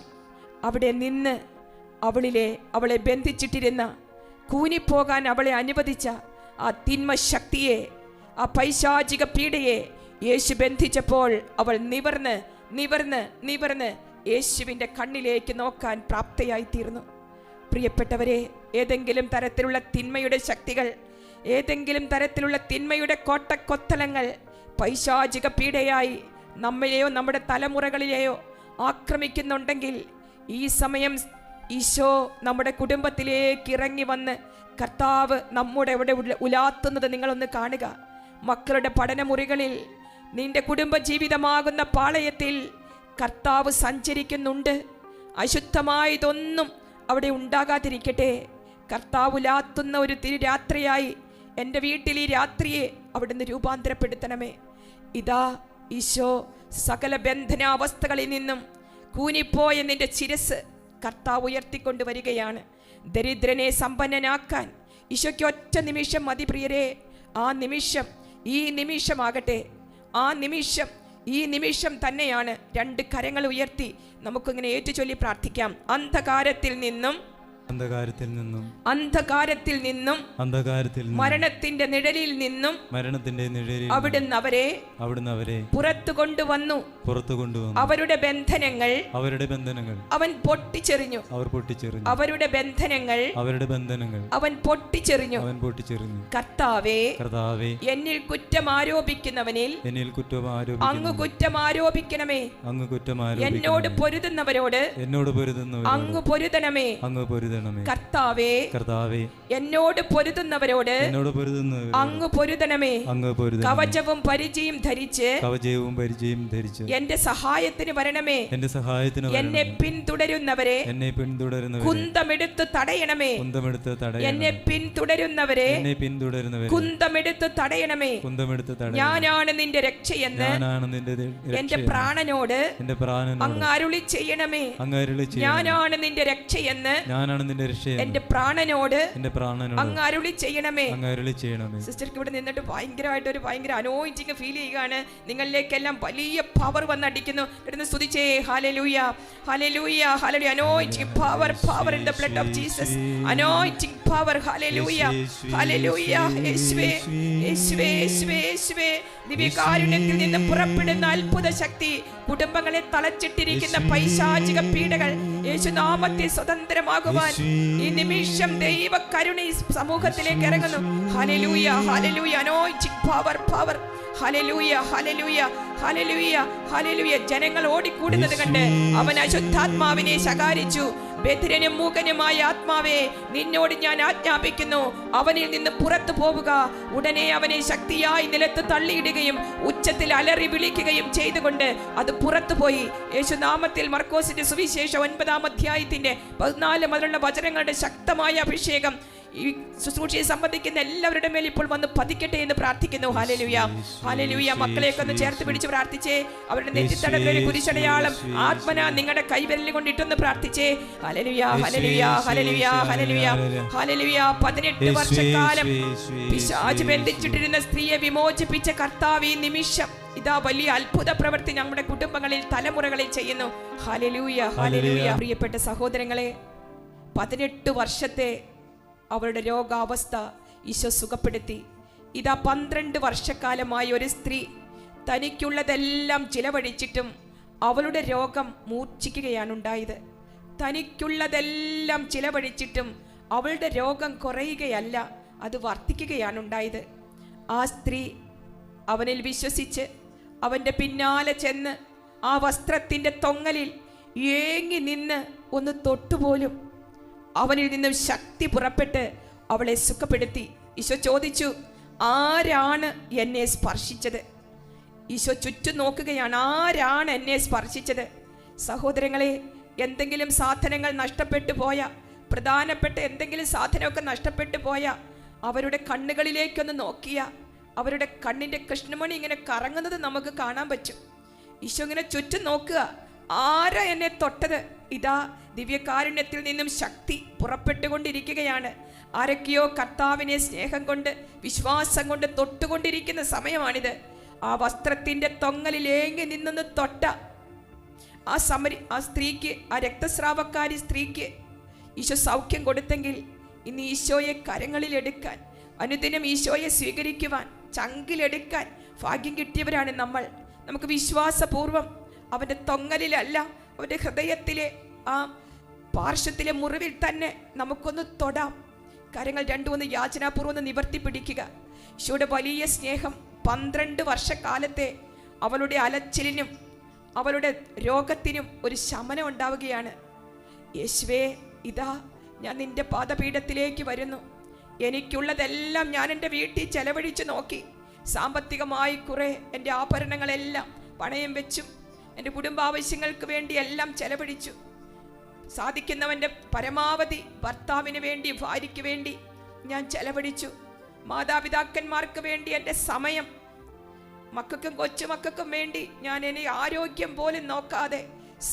അവിടെ നിന്ന് അവളെ ബന്ധിച്ചിട്ടിരുന്ന, കൂനിപ്പോകാൻ അവളെ അനുവദിച്ച ആ തിന്മ ശക്തിയെ, ആ പൈശാചിക പീഡയെ യേശു ബന്ധിച്ചപ്പോൾ അവൾ നിവർന്ന് നിവർന്ന് നിവർന്ന് യേശുവിൻ്റെ കണ്ണിലേക്ക് നോക്കാൻ പ്രാപ്തയായി തീർന്നു. പ്രിയപ്പെട്ടവരെ, ഏതെങ്കിലും തരത്തിലുള്ള തിന്മയുടെ ശക്തികൾ, ഏതെങ്കിലും തരത്തിലുള്ള തിന്മയുടെ കോട്ടക്കൊത്തലങ്ങൾ പൈശാചിക പീഡയായി നമ്മളെയോ നമ്മുടെ തലമുറകളിലെയോ ആക്രമിക്കുന്നുണ്ടെങ്കിൽ, ഈ സമയം ഈശോ നമ്മുടെ കുടുംബത്തിലേക്ക് ഇറങ്ങി വന്ന് കർത്താവ് നമ്മുടെ ഇവിടെ ഉലാത്തുന്നത് നിങ്ങളൊന്ന് കാണുക. മക്കളുടെ പഠനമുറികളിൽ, നിന്റെ കുടുംബജീവിതമാകുന്ന പാളയത്തിൽ കർത്താവ് സഞ്ചരിക്കുന്നുണ്ട്. അശുദ്ധമായതൊന്നും അവിടെ ഉണ്ടാകാതിരിക്കട്ടെ. കർത്താവ് ഉലാത്തുന്ന ഒരു തിരുരാത്രിയായി എൻ്റെ വീട്ടിൽ ഈ രാത്രിയെ അവിടുന്ന് രൂപാന്തരപ്പെടുത്തണമേ. ഇതാ ഈശോ സകല ബന്ധനാവസ്ഥകളിൽ നിന്നും കൂനിപ്പോയ നിന്റെ ശിരസ് കർത്താവ് ഉയർത്തിക്കൊണ്ടുവരികയാണ്. ദരിദ്രനെ സമ്പന്നനാക്കാൻ ഈശോയ്ക്ക് ഒറ്റ നിമിഷം മതി പ്രിയരെ. ആ നിമിഷം, ഈ നിമിഷമാകട്ടെ, ആ നിമിഷം, ഈ നിമിഷം തന്നെയാണ്. 2 കരങ്ങൾ ഉയർത്തി നമുക്കിങ്ങനെ ഏറ്റുചൊല്ലി പ്രാർത്ഥിക്കാം. അന്ധകാരത്തിൽ നിന്നും മരണത്തിന്റെ നിഴലിൽ നിന്നും അവിടുന്ന് അവരെ പുറത്തു കൊണ്ടുവന്നു. അവരുടെ ബന്ധനങ്ങൾ അവൻ പൊട്ടിച്ചെറിഞ്ഞു. അവരുടെ ബന്ധനങ്ങൾ അവൻ പൊട്ടിച്ചെറിഞ്ഞു. കർത്താവേ, എന്നിൽ കുറ്റം ആരോപിക്കുന്നവനിൽ അങ്ങ് കുറ്റം ആരോപിക്കണമേ. എന്നോട് പൊരുതുന്നവരോട് അങ്ങ് പൊരുതണമേ. കർത്താവേ, എന്നോട് പൊരുതുന്നവരോട് അങ്ങ് പൊരുതണമേ. കവചവും പരിചയും ധരിച്ച് എന്റെ സഹായത്തിന് വരണമേ. എന്നെ പിന്തുടരുന്നവരെ കുന്തമെടുത്ത് തടയണമേ. എന്നെ പിന്തുടരുന്നവരെ കുന്തമെടുത്ത് തടയണമേ. ഞാനാണ് നിന്റെ രക്ഷയെന്ന് എന്റെ പ്രാണനോട് അങ്ങ് അരുളി ചെയ്യണമേ. ഞാനാണ് നിന്റെ രക്ഷയെന്ന് എന്റെ പ്രാണനോട് അങ്ങ് അരുളി ചെയ്യണമേ. സിസ്റ്റർക്ക് ഇവിടെ നിന്നിട്ട് ഭയങ്കര അനോയിന്റിങ് ഫീൽ ചെയ്യുകയാണ്. നിങ്ങളിലേക്കെല്ലാം വലിയ പവർ വന്നടിക്കുന്നു. സ്തുതിച്ചേ. Hallelujah, hallelujah, hallelujah. Anointing power, power in the blood of Jesus. Anointing power. Hallelujah, hallelujah. യേശുവേ, യേശുവേ, യേശുവേ, യേശുവേ. ദിവ്യകാരുണ്യത്തിൽ നിന്ന് പുറപ്പെടുന്ന അത്ഭുത ശക്തി, കുടുംബങ്ങളെ തളച്ചിട്ടിരിക്കുന്ന പൈശാചിക പീഡകൾ യേശുനാമത്തിൽ സ്വതന്ത്രമാകുവാൻ ഈ നിമിഷം ദൈവ കരുണ ഈ സമൂഹത്തിലേക്ക് ഇറങ്ങുന്നു. Hallelujah, hallelujah. Anointing power, power. Hallelujah, hallelujah, hallelujah, hallelujah. ജനങ്ങൾ ഓടിക്കൂടുന്നത് കണ്ട് അവൻ അശുദ്ധാത്മാവിനെ ശകാരിച്ചു. ബധിരനും മൂകനുമായ ആത്മാവേ, നിന്നോട് ഞാൻ ആജ്ഞാപിക്കുന്നു, അവനിൽ നിന്ന് പുറത്തു പോവുക. ഉടനെ അവനെ ശക്തിയായി നിലത്ത് തള്ളിയിടുകയും ഉച്ചത്തിൽ അലറി വിളിക്കുകയും ചെയ്തുകൊണ്ട് അത് പുറത്തുപോയി. യേശുനാമത്തിൽ മർക്കോസിന്റെ സുവിശേഷം 9-ാം അധ്യായത്തിന്റെ 14 മുതലുള്ള വചനങ്ങളുടെ ശക്തമായ അഭിഷേകം ഈ ശുശ്രൂഷയെ സംബന്ധിക്കുന്ന എല്ലാവരുടെ മേൽ ഇപ്പോൾ വന്ന് പതിക്കട്ടെ എന്ന് പ്രാർത്ഥിക്കുന്നു. Hallelujah, hallelujah. മക്കളെയൊക്കെ ഒന്ന് ചേർത്ത് പിടിച്ച് പ്രാർത്ഥിച്ചേ. അവരുടെ നെറ്റിത്തടത്തിലൊരു കുരിശടയാളം ആത്മന നിങ്ങളുടെ കൈവിരൽ കൊണ്ടിട്ടൊന്ന് പ്രാർത്ഥിച്ചേ. Hallelujah, hallelujah, hallelujah, hallelujah, hallelujah. 18 വർഷക്കാലം പിശാച് ബന്ധിച്ചിട്ടിരുന്ന സ്ത്രീയെ വിമോചിപ്പിച്ച കർത്താവ് ഈ നിമിഷം ഇതാ വലിയ അത്ഭുത പ്രവൃത്തി നമ്മുടെ കുടുംബങ്ങളിൽ, തലമുറകളിൽ ചെയ്യുന്നു. Hallelujah, hallelujah. പ്രിയപ്പെട്ട സഹോദരങ്ങളെ, 18 വർഷത്തെ അവരുടെ രോഗാവസ്ഥ ഈശോ സുഖപ്പെടുത്തി. ഇതാ 12 വർഷക്കാലമായി ഒരു സ്ത്രീ തനിക്കുള്ളതെല്ലാം ചിലവഴിച്ചിട്ടും അവളുടെ രോഗം മൂർച്ഛിക്കുകയാണ് ഉണ്ടായത്. തനിക്കുള്ളതെല്ലാം ചിലവഴിച്ചിട്ടും അവളുടെ രോഗം കുറയുകയല്ല, അത് വർദ്ധിക്കുകയാണ് ഉണ്ടായത്. ആ സ്ത്രീ അവനിൽ വിശ്വസിച്ച് അവൻ്റെ പിന്നാലെ ചെന്ന് ആ വസ്ത്രത്തിൻ്റെ തൊങ്ങലിൽ ഏങ്ങി നിന്ന് ഒന്ന് തൊട്ടുപോലും അവനിൽ നിന്നും ശക്തി പുറപ്പെട്ട് അവളെ സുഖപ്പെടുത്തി. ഈശോ ചോദിച്ചു, ആരാണ് എന്നെ സ്പർശിച്ചത്? ഈശോ ചുറ്റും നോക്കുകയാണ്, ആരാണ് എന്നെ സ്പർശിച്ചത്? സഹോദരങ്ങളെ, എന്തെങ്കിലും സാധനങ്ങൾ നഷ്ടപ്പെട്ടു പോയ, പ്രധാനപ്പെട്ട എന്തെങ്കിലും സാധനമൊക്കെ നഷ്ടപ്പെട്ടു പോയ അവരുടെ കണ്ണുകളിലേക്കൊന്ന് നോക്കിയ അവരുടെ കണ്ണിൻ്റെ കൃഷ്ണമണി ഇങ്ങനെ കറങ്ങുന്നത് നമുക്ക് കാണാൻ പറ്റും. ഈശോ ഇങ്ങനെ ചുറ്റും നോക്കുക, ആരാ എന്നെ തൊട്ടത്? ഇതാ ദിവ്യകാരുണ്യത്തിൽ നിന്നും ശക്തി പുറപ്പെട്ടുകൊണ്ടിരിക്കുകയാണ്. ആരൊക്കെയോ കർത്താവിനെ സ്നേഹം കൊണ്ട്, വിശ്വാസം കൊണ്ട് തൊട്ടുകൊണ്ടിരിക്കുന്ന സമയമാണിത്. ആ വസ്ത്രത്തിൻ്റെ തൊങ്ങലിൽ ഏങ്ങി നിന്നൊന്ന് തൊട്ട ആ സ്ത്രീക്ക്, ആ രക്തസ്രാവക്കാരി സ്ത്രീക്ക് ഈശോ സൗഖ്യം കൊടുത്തെങ്കിൽ ഇന്ന് ഈശോയെ കരങ്ങളിൽ എടുക്കാൻ, അനുദിനം ഈശോയെ സ്വീകരിക്കുവാൻ, ചങ്കിലെടുക്കാൻ ഭാഗ്യം കിട്ടിയവരാണ് നമ്മൾ. നമുക്ക് വിശ്വാസപൂർവം അവൻ്റെ തൊങ്ങലിലല്ല, അവൻ്റെ ഹൃദയത്തിലെ ആ പാർശ്വത്തിലെ മുറിവിൽ തന്നെ നമുക്കൊന്ന് തൊടാം. കരങ്ങൾ രണ്ടും ഒന്ന് യാചനാപൂർവ്വം ഒന്ന് നിവർത്തി പിടിക്കുക. ഈശോയുടെ വലിയ സ്നേഹം 12 വർഷക്കാലത്തെ അവളുടെ അലച്ചിലിനും അവളുടെ രോഗത്തിനും ഒരു ശമനം ഉണ്ടാവുകയാണ്. യേശുവേ, ഇതാ ഞാൻ നിന്റെ പാദപീഠത്തിലേക്ക് വരുന്നു. എനിക്കുള്ളതെല്ലാം ഞാൻ എൻ്റെ വീട്ടിൽ ചെലവഴിച്ച് നോക്കി. സാമ്പത്തികമായി കുറെ എൻ്റെ ആഭരണങ്ങളെല്ലാം പണയം വെച്ചും എൻ്റെ കുടുംബാവശ്യങ്ങൾക്ക് വേണ്ടി എല്ലാം ചെലവഴിച്ചു. സാധിക്കുന്നവൻ്റെ പരമാവധി ഭർത്താവിന് വേണ്ടി, ഭാര്യയ്ക്ക് വേണ്ടി ഞാൻ ചെലവഴിച്ചു. മാതാപിതാക്കന്മാർക്ക് വേണ്ടി എൻ്റെ സമയം, മക്കൾക്കും കൊച്ചുമക്കൾക്കും വേണ്ടി ഞാൻ എന്നെ ആരോഗ്യം പോലും നോക്കാതെ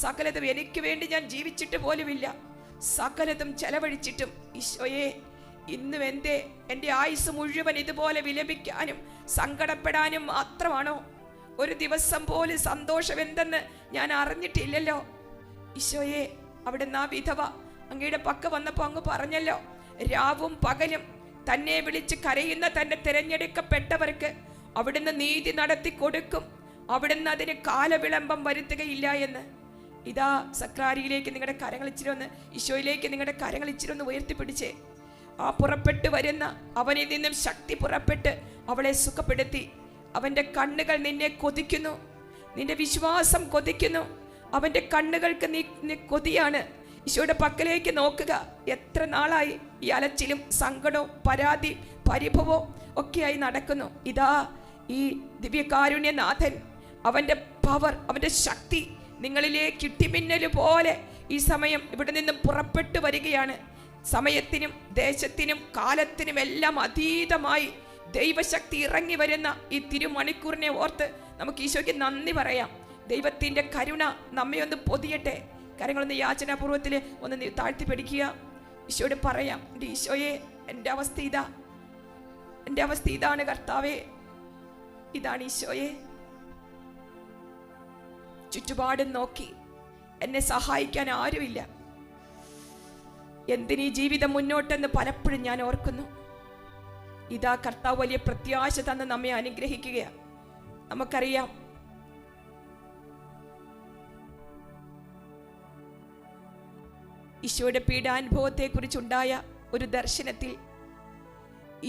സകലതും എനിക്ക് വേണ്ടി ഞാൻ ജീവിച്ചിട്ട് പോലുമില്ല. സകലതും ചെലവഴിച്ചിട്ടും ഈശോയെ, ഇന്നും എൻ്റെ ആയുസ് മുഴുവൻ ഇതുപോലെ വിലപിക്കാനും സങ്കടപ്പെടാനും മാത്രമാണോ? ഒരു ദിവസം പോലും സന്തോഷം എന്തെന്ന് ഞാൻ അറിഞ്ഞിട്ടില്ലല്ലോ. ഈശോയെ, അവിടുന്ന് ആ വിധവ അങ്ങയുടെ പക്ക വന്നപ്പോൾ അങ്ങ് പറഞ്ഞല്ലോ, രാവും പകലും തന്നെ വിളിച്ച് കരയുന്ന തന്റെ തിരഞ്ഞെടുക്കപ്പെട്ടവർക്ക് അവിടുന്ന് നീതി നടത്തി കൊടുക്കും, അവിടുന്ന് അതിന് കാലവിളംബം വരുത്തുകയില്ല എന്ന്. ഇതാ സക്രാരിയിലേക്ക് നിങ്ങളുടെ കരങ്ങൾ ഇച്ചിരി ഒന്ന്, ഈശോയിലേക്ക് നിങ്ങളുടെ കരങ്ങൾ ഇച്ചിരി ഒന്ന് ഉയർത്തിപ്പിടിച്ചേ. ആ പുറപ്പെട്ടു വരുന്ന അവനിൽ നിന്നും ശക്തി പുറപ്പെട്ട് അവളെ സുഖപ്പെടുത്തി. അവൻ്റെ കണ്ണുകൾ നിന്നെ കൊതിക്കുന്നു, നിന്റെ വിശ്വാസം കൊതിക്കുന്നു. അവൻ്റെ കണ്ണുകൾക്ക് നീ കൊതിയാണ്. ഈശോയുടെ പക്കലേക്ക് നോക്കുക. എത്ര നാളായി ഈ അലച്ചിലും സങ്കടവും പരാതി പരിഭവവും ഒക്കെയായി നടക്കുന്നു. ഇതാ ഈ ദിവ്യകാരുണ്യനാഥൻ, അവൻ്റെ പവർ, അവൻ്റെ ശക്തി നിങ്ങളിലേക്ക് ഇടിമിന്നല് പോലെ ഈ സമയം ഇവിടെ നിന്നും പുറപ്പെട്ടു വരികയാണ്. സമയത്തിനും ദേശത്തിനും കാലത്തിനും എല്ലാം അതീതമായി ദൈവശക്തി ഇറങ്ങി വരുന്ന ഈ തിരുമണിക്കൂറിനെ ഓർത്ത് നമുക്ക് ഈശോയ്ക്ക് നന്ദി പറയാം. ദൈവത്തിൻ്റെ കരുണ നമ്മെ ഒന്ന് പൊതിയട്ടെ. കാര്യങ്ങളൊന്ന് യാചനാപൂർവ്വത്തിൽ ഒന്ന് താഴ്ത്തി പിടിക്കുക. ഈശോയോട് പറയാം, എൻ്റെ ഈശോയെ, എൻ്റെ അവസ്ഥ ഇതാ, എൻ്റെ അവസ്ഥ ഇതാണ് കർത്താവേ, ഇതാണ് ഈശോയെ. ചുറ്റുപാടും നോക്കി എന്നെ സഹായിക്കാൻ ആരുമില്ല. എന്തിനീ ജീവിതം മുന്നോട്ടെന്ന് പലപ്പോഴും ഞാൻ ഓർക്കുന്നു. ഇതാ കർത്താവ് വലിയ പ്രത്യാശ തന്ന് നമ്മെ അനുഗ്രഹിക്കുകയാണ്. നമുക്കറിയാം, ഈശോയുടെ പീഡാനുഭവത്തെക്കുറിച്ചുണ്ടായ ഒരു ദർശനത്തിൽ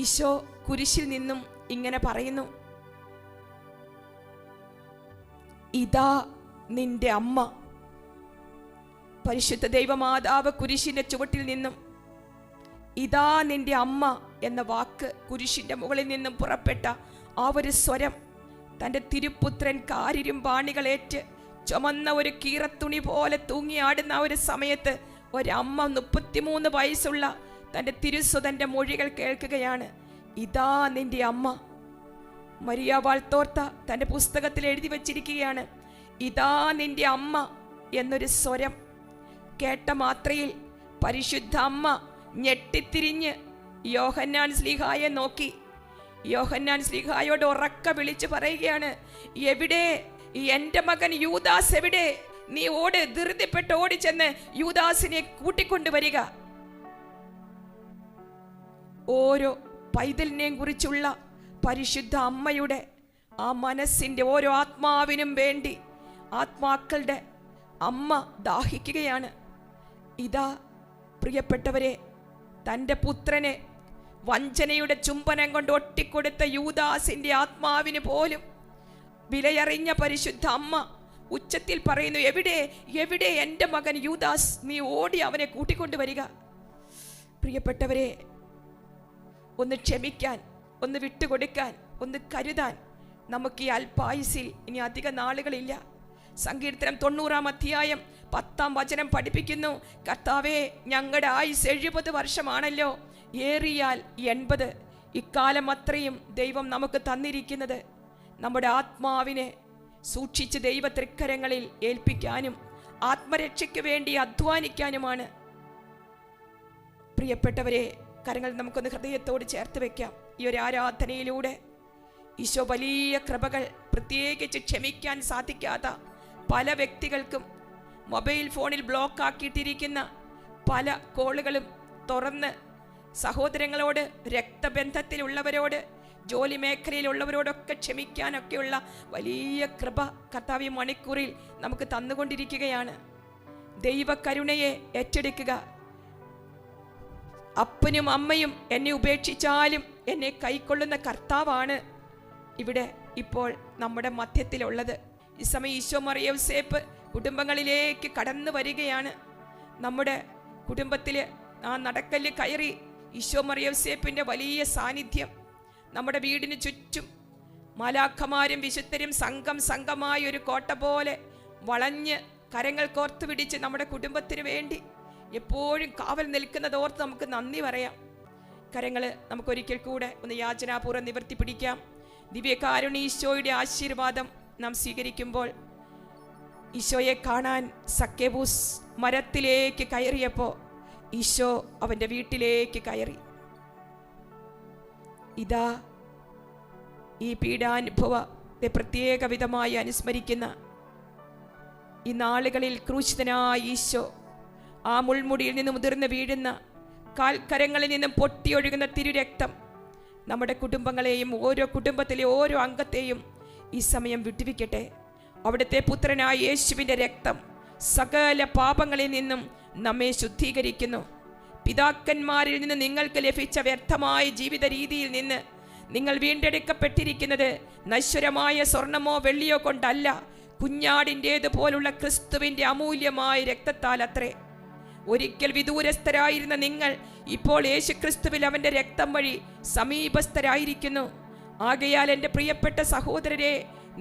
ഈശോ കുരിശിൽ നിന്നും ഇങ്ങനെ പറയുന്നു, ഇതാ നിന്റെ അമ്മ. പരിശുദ്ധ ദൈവമാതാവ് കുരിശിന്റെ ചുവട്ടിൽ നിന്നും ഇതാ നിന്റെ അമ്മ എന്ന വാക്ക്, കുരിശിന്റെ മുകളിൽ നിന്നും പുറപ്പെട്ട ആ ഒരു സ്വരം, തൻ്റെ തിരുപുത്രൻ കാരിരും പാണികളേറ്റ് ചുമന്ന ഒരു കീറത്തുണി പോലെ തൂങ്ങിയാടുന്ന ആ ഒരു സമയത്ത് ഒരമ്മ 33 വയസ്സുള്ള തൻ്റെ തിരുസുതൻ്റെ മൊഴികൾ കേൾക്കുകയാണ്, ഇതാ നിന്റെ അമ്മ. മരിയ വാൾത്തോർത്ത തൻ്റെ പുസ്തകത്തിൽ എഴുതി വച്ചിരിക്കുകയാണ്, ഇതാ നിന്റെ അമ്മ എന്നൊരു സ്വരം കേട്ട മാത്രയിൽ പരിശുദ്ധ അമ്മ ഞെട്ടിത്തിരിഞ്ഞ് യോഹന്നാൻ ശ്ലീഹായെ നോക്കി. യോഹന്നാൻ ശ്ലീഹായോട് ഉറക്ക വിളിച്ച് പറയുകയാണ്, എവിടെ എൻ്റെ മകൻ യൂദാസ് എവിടെ? നീ ഓട്, ധൃതിപ്പെട്ട് ഓടിച്ചെന്ന് യൂദാസിനെ കൂട്ടിക്കൊണ്ടുവരിക. ഓരോ പൈതലിനെയും കുറിച്ചുള്ള പരിശുദ്ധ അമ്മയുടെ ആ മനസ്സിൻ്റെ ഓരോ ആത്മാവിനും വേണ്ടി ആത്മാക്കളുടെ അമ്മ ദാഹിക്കുകയാണ്. ഇതാ പ്രിയപ്പെട്ടവരെ, തൻ്റെ പുത്രനെ വഞ്ചനയുടെ ചുംബനം കൊണ്ട് ഒട്ടിക്കൊടുത്ത യൂദാസിൻ്റെ ആത്മാവിന് പോലും വിലയറിഞ്ഞ പരിശുദ്ധ അമ്മ ഉച്ചത്തിൽ പറയുന്നു, എവിടെ എവിടെ എൻ്റെ മകൻ യൂദാസ്? നീ ഓടി അവനെ കൂട്ടിക്കൊണ്ടുവരിക. പ്രിയപ്പെട്ടവരെ, ഒന്ന് ക്ഷമിക്കാൻ, ഒന്ന് വിട്ടുകൊടുക്കാൻ, ഒന്ന് കരുതാൻ നമുക്ക് ഈ അല്പായുസിൽ ഇനി അധിക നാളുകളില്ല. സങ്കീർത്തനം 90-ാം അധ്യായം 10-ാം വചനം പഠിപ്പിക്കുന്നു, കർത്താവേ, ഞങ്ങളുടെ ആയുസ് 70 വർഷമാണല്ലോ, ഏറിയാൽ 80. ഇക്കാലം അത്രയും ദൈവം നമുക്ക് തന്നിരിക്കുന്നത് നമ്മുടെ ആത്മാവിനെ സൂക്ഷിച്ച് ദൈവ തൃക്കരങ്ങളിൽ ഏൽപ്പിക്കാനും ആത്മരക്ഷയ്ക്ക് വേണ്ടി അധ്വാനിക്കാനുമാണ്. പ്രിയപ്പെട്ടവരെ, കരങ്ങൾ നമുക്കൊന്ന് ഹൃദയത്തോട് ചേർത്ത് വെക്കാം. ഈ ഒരു ആരാധനയിലൂടെ ഈശോ വലിയ കൃപകൾ, പ്രത്യേകിച്ച് ക്ഷമിക്കാൻ സാധിക്കാത്ത പല വ്യക്തികൾക്കും മൊബൈൽ ഫോണിൽ ബ്ലോക്ക് ആക്കിയിട്ടിരിക്കുന്ന പല കോളുകളും തുറന്ന് സഹോദരങ്ങളോട്, രക്തബന്ധത്തിലുള്ളവരോട്, ജോലി മേഖലയിലുള്ളവരോടൊക്കെ ക്ഷമിക്കാനൊക്കെയുള്ള വലിയ കൃപ കർത്താവ് ഈ മണിക്കൂറിൽ നമുക്ക് തന്നുകൊണ്ടിരിക്കുകയാണ്. ദൈവകരുണയെ ഏറ്റെടുക്കുക. അപ്പനും അമ്മയും എന്നെ ഉപേക്ഷിച്ചാലും എന്നെ കൈക്കൊള്ളുന്ന കർത്താവാണ് ഇവിടെ ഇപ്പോൾ നമ്മുടെ മധ്യത്തിലുള്ളത്. ഈ സമയം ഈശോ മറിയ യോസേപ്പ് കുടുംബങ്ങളിലേക്ക് കടന്നു വരികയാണ്. നമ്മുടെ കുടുംബത്തിൽ ആ നടക്കല്ല് കയറി ഈശോ മറിയ യോസേപ്പിൻ്റെ വലിയ സാന്നിധ്യം നമ്മുടെ വീടിന് ചുറ്റും മാലാഖമാരും വിശുദ്ധരും സംഘമായി ഒരു കോട്ട പോലെ വളഞ്ഞ് കരങ്ങൾ കോർത്തു പിടിച്ച് നമ്മുടെ കുടുംബത്തിന് വേണ്ടി എപ്പോഴും കാവൽ നിൽക്കുന്നതോർത്ത് നമുക്ക് നന്ദി പറയാം. കരങ്ങൾ നമുക്കൊരിക്കൽ കൂടെ ഒന്ന് യാചനാപൂർവ്വം നിവർത്തി പിടിക്കാം. ദിവ്യകാരുണ്യ ആശീർവാദം നാം സ്വീകരിക്കുമ്പോൾ, ഈശോയെ കാണാൻ സക്കേബൂസ് മരത്തിലേക്ക് കയറിയപ്പോൾ ഈശോ അവൻ്റെ വീട്ടിലേക്ക് കയറി. ഇതാ ഈ പീഡാനുഭവത്തെ പ്രത്യേക വിധമായി അനുസ്മരിക്കുന്ന ഈ നാളുകളിൽ ക്രൂശിതനായ ഈശോ ആ മുൾമുടിയിൽ നിന്ന് മുതിർന്ന് വീഴുന്ന കാൽക്കരങ്ങളിൽ നിന്നും പൊട്ടിയൊഴുകുന്ന തിരുരക്തം നമ്മുടെ കുടുംബങ്ങളെയും ഓരോ കുടുംബത്തിലെ ഓരോ അംഗത്തെയും ഈ സമയം വിട്ടുവിക്കട്ടെ. അവിടുത്തെ പുത്രനായ യേശുവിൻ്റെ രക്തം സകല പാപങ്ങളിൽ നിന്നും നമ്മെ ശുദ്ധീകരിക്കുന്നു. പിതാക്കന്മാരിൽ നിന്ന് നിങ്ങൾക്ക് ലഭിച്ച വ്യർത്ഥമായ ജീവിത രീതിയിൽ നിന്ന് നിങ്ങൾ വീണ്ടെടുക്കപ്പെട്ടിരിക്കുന്നത് നശ്വരമായ സ്വർണമോ വെള്ളിയോ കൊണ്ടല്ല, കുഞ്ഞാടിൻ്റേതുപോലുള്ള ക്രിസ്തുവിൻ്റെ അമൂല്യമായ രക്തത്താൽ അത്രേ. ഒരിക്കൽ വിദൂരസ്ഥരായിരുന്ന നിങ്ങൾ ഇപ്പോൾ യേശുക്രിസ്തുവിൽ അവൻ്റെ രക്തം വഴി സമീപസ്ഥരായിരിക്കുന്നു. ആകയാൽ എൻ്റെ പ്രിയപ്പെട്ട സഹോദരരെ,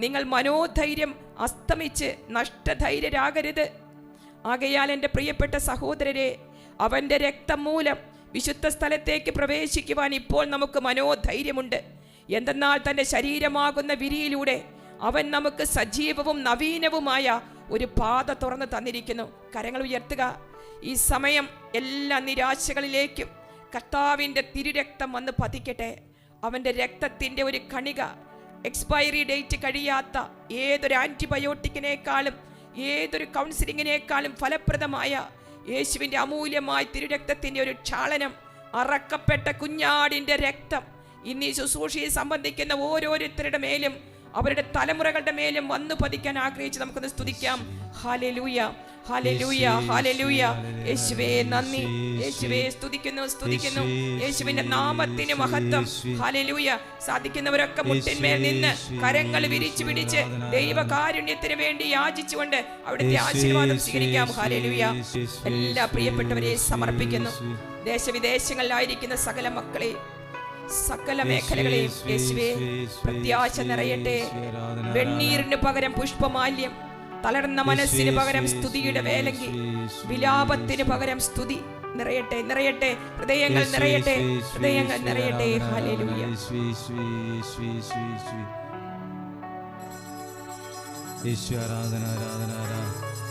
നിങ്ങൾ മനോധൈര്യം അസ്തമിച്ച് നഷ്ടധൈര്യരാകരുത്. ആകയാൽ എൻ്റെ പ്രിയപ്പെട്ട സഹോദരരെ, അവൻ്റെ രക്തം മൂലം വിശുദ്ധ സ്ഥലത്തേക്ക് പ്രവേശിക്കുവാൻ ഇപ്പോൾ നമുക്ക് മനോധൈര്യമുണ്ട്. എന്തെന്നാൽ തൻ്റെ ശരീരമാകുന്ന വിരിയിലൂടെ അവൻ നമുക്ക് സജീവവും നവീനവുമായ ഒരു പാത തുറന്നു തന്നിരിക്കുന്നു. കരങ്ങൾ ഉയർത്തുക. ഈ സമയം എല്ലാ നിരാശകളിലേക്കും കർത്താവിൻ്റെ തിരുരക്തം വന്ന് പതിക്കട്ടെ. അവൻ്റെ രക്തത്തിൻ്റെ ഒരു കണിക, എക്സ്പയറി ഡേറ്റ് കഴിയാത്ത ഏതൊരു ആൻറ്റിബയോട്ടിക്കിനേക്കാളും ഏതൊരു കൗൺസിലിങ്ങിനേക്കാളും ഫലപ്രദമായ യേശുവിൻ്റെ അമൂല്യമായ തിരുരക്തത്തിൻ്റെ ഒരു ക്ഷാളനം, അറക്കപ്പെട്ട കുഞ്ഞാടിൻ്റെ രക്തം ഇന്ന് ഈ ശുശ്രൂഷയെ സംബന്ധിക്കുന്ന ഓരോരുത്തരുടെ മേലും അവരുടെ തലമുറകളുടെ മേലും വന്നു പതിക്കാൻ ആഗ്രഹിച്ച് നമുക്കൊന്ന് സ്തുതിക്കാം. Hallelujah, hallelujah, hallelujah. യേശുവേ നന്ദി, യേശുവേ സ്തുതിക്കുന്നു. യേശുവിന്റെ നാമത്തിന് മഹത്വം. ഹല്ലേലൂയ. സാധിക്കുന്നവരൊക്കെ മുട്ടിന്മേൽ നിന്ന് കരങ്ങൾ വിരിച്ചു പിടിച്ച് ദൈവകാരുണ്യത്തിന് വേണ്ടി യാചിച്ചുകൊണ്ട് അവിടുത്തെ ആശീർവാദം സ്വീകരിക്കാം. ഹല്ലേലൂയ. എല്ലാ പ്രിയപ്പെട്ടവരെ സമർപ്പിക്കുന്നു. ദേശവിദേശങ്ങളിലായിരിക്കുന്ന സകല മക്കളെ, സകല മേഖലകളെയും യേശുവേ പ്രത്യാശ നിറയട്ടെ. വെണ്ണീറിന് പകരം പുഷ്പമാല്യം, തളർന്ന മനസ്സിന് പകരം സ്തുതിയുടെ വേലങ്കി, വിലാപത്തിന് പകരം സ്തുതി നിറയട്ടെ, നിറയട്ടെ. ഹൃദയങ്ങൾ നിറയട്ടെ, ഹൃദയങ്ങൾ നിറയട്ടെ. ഹല്ലേലൂയ. ആരാധന, ആരാധന, ആരാധന.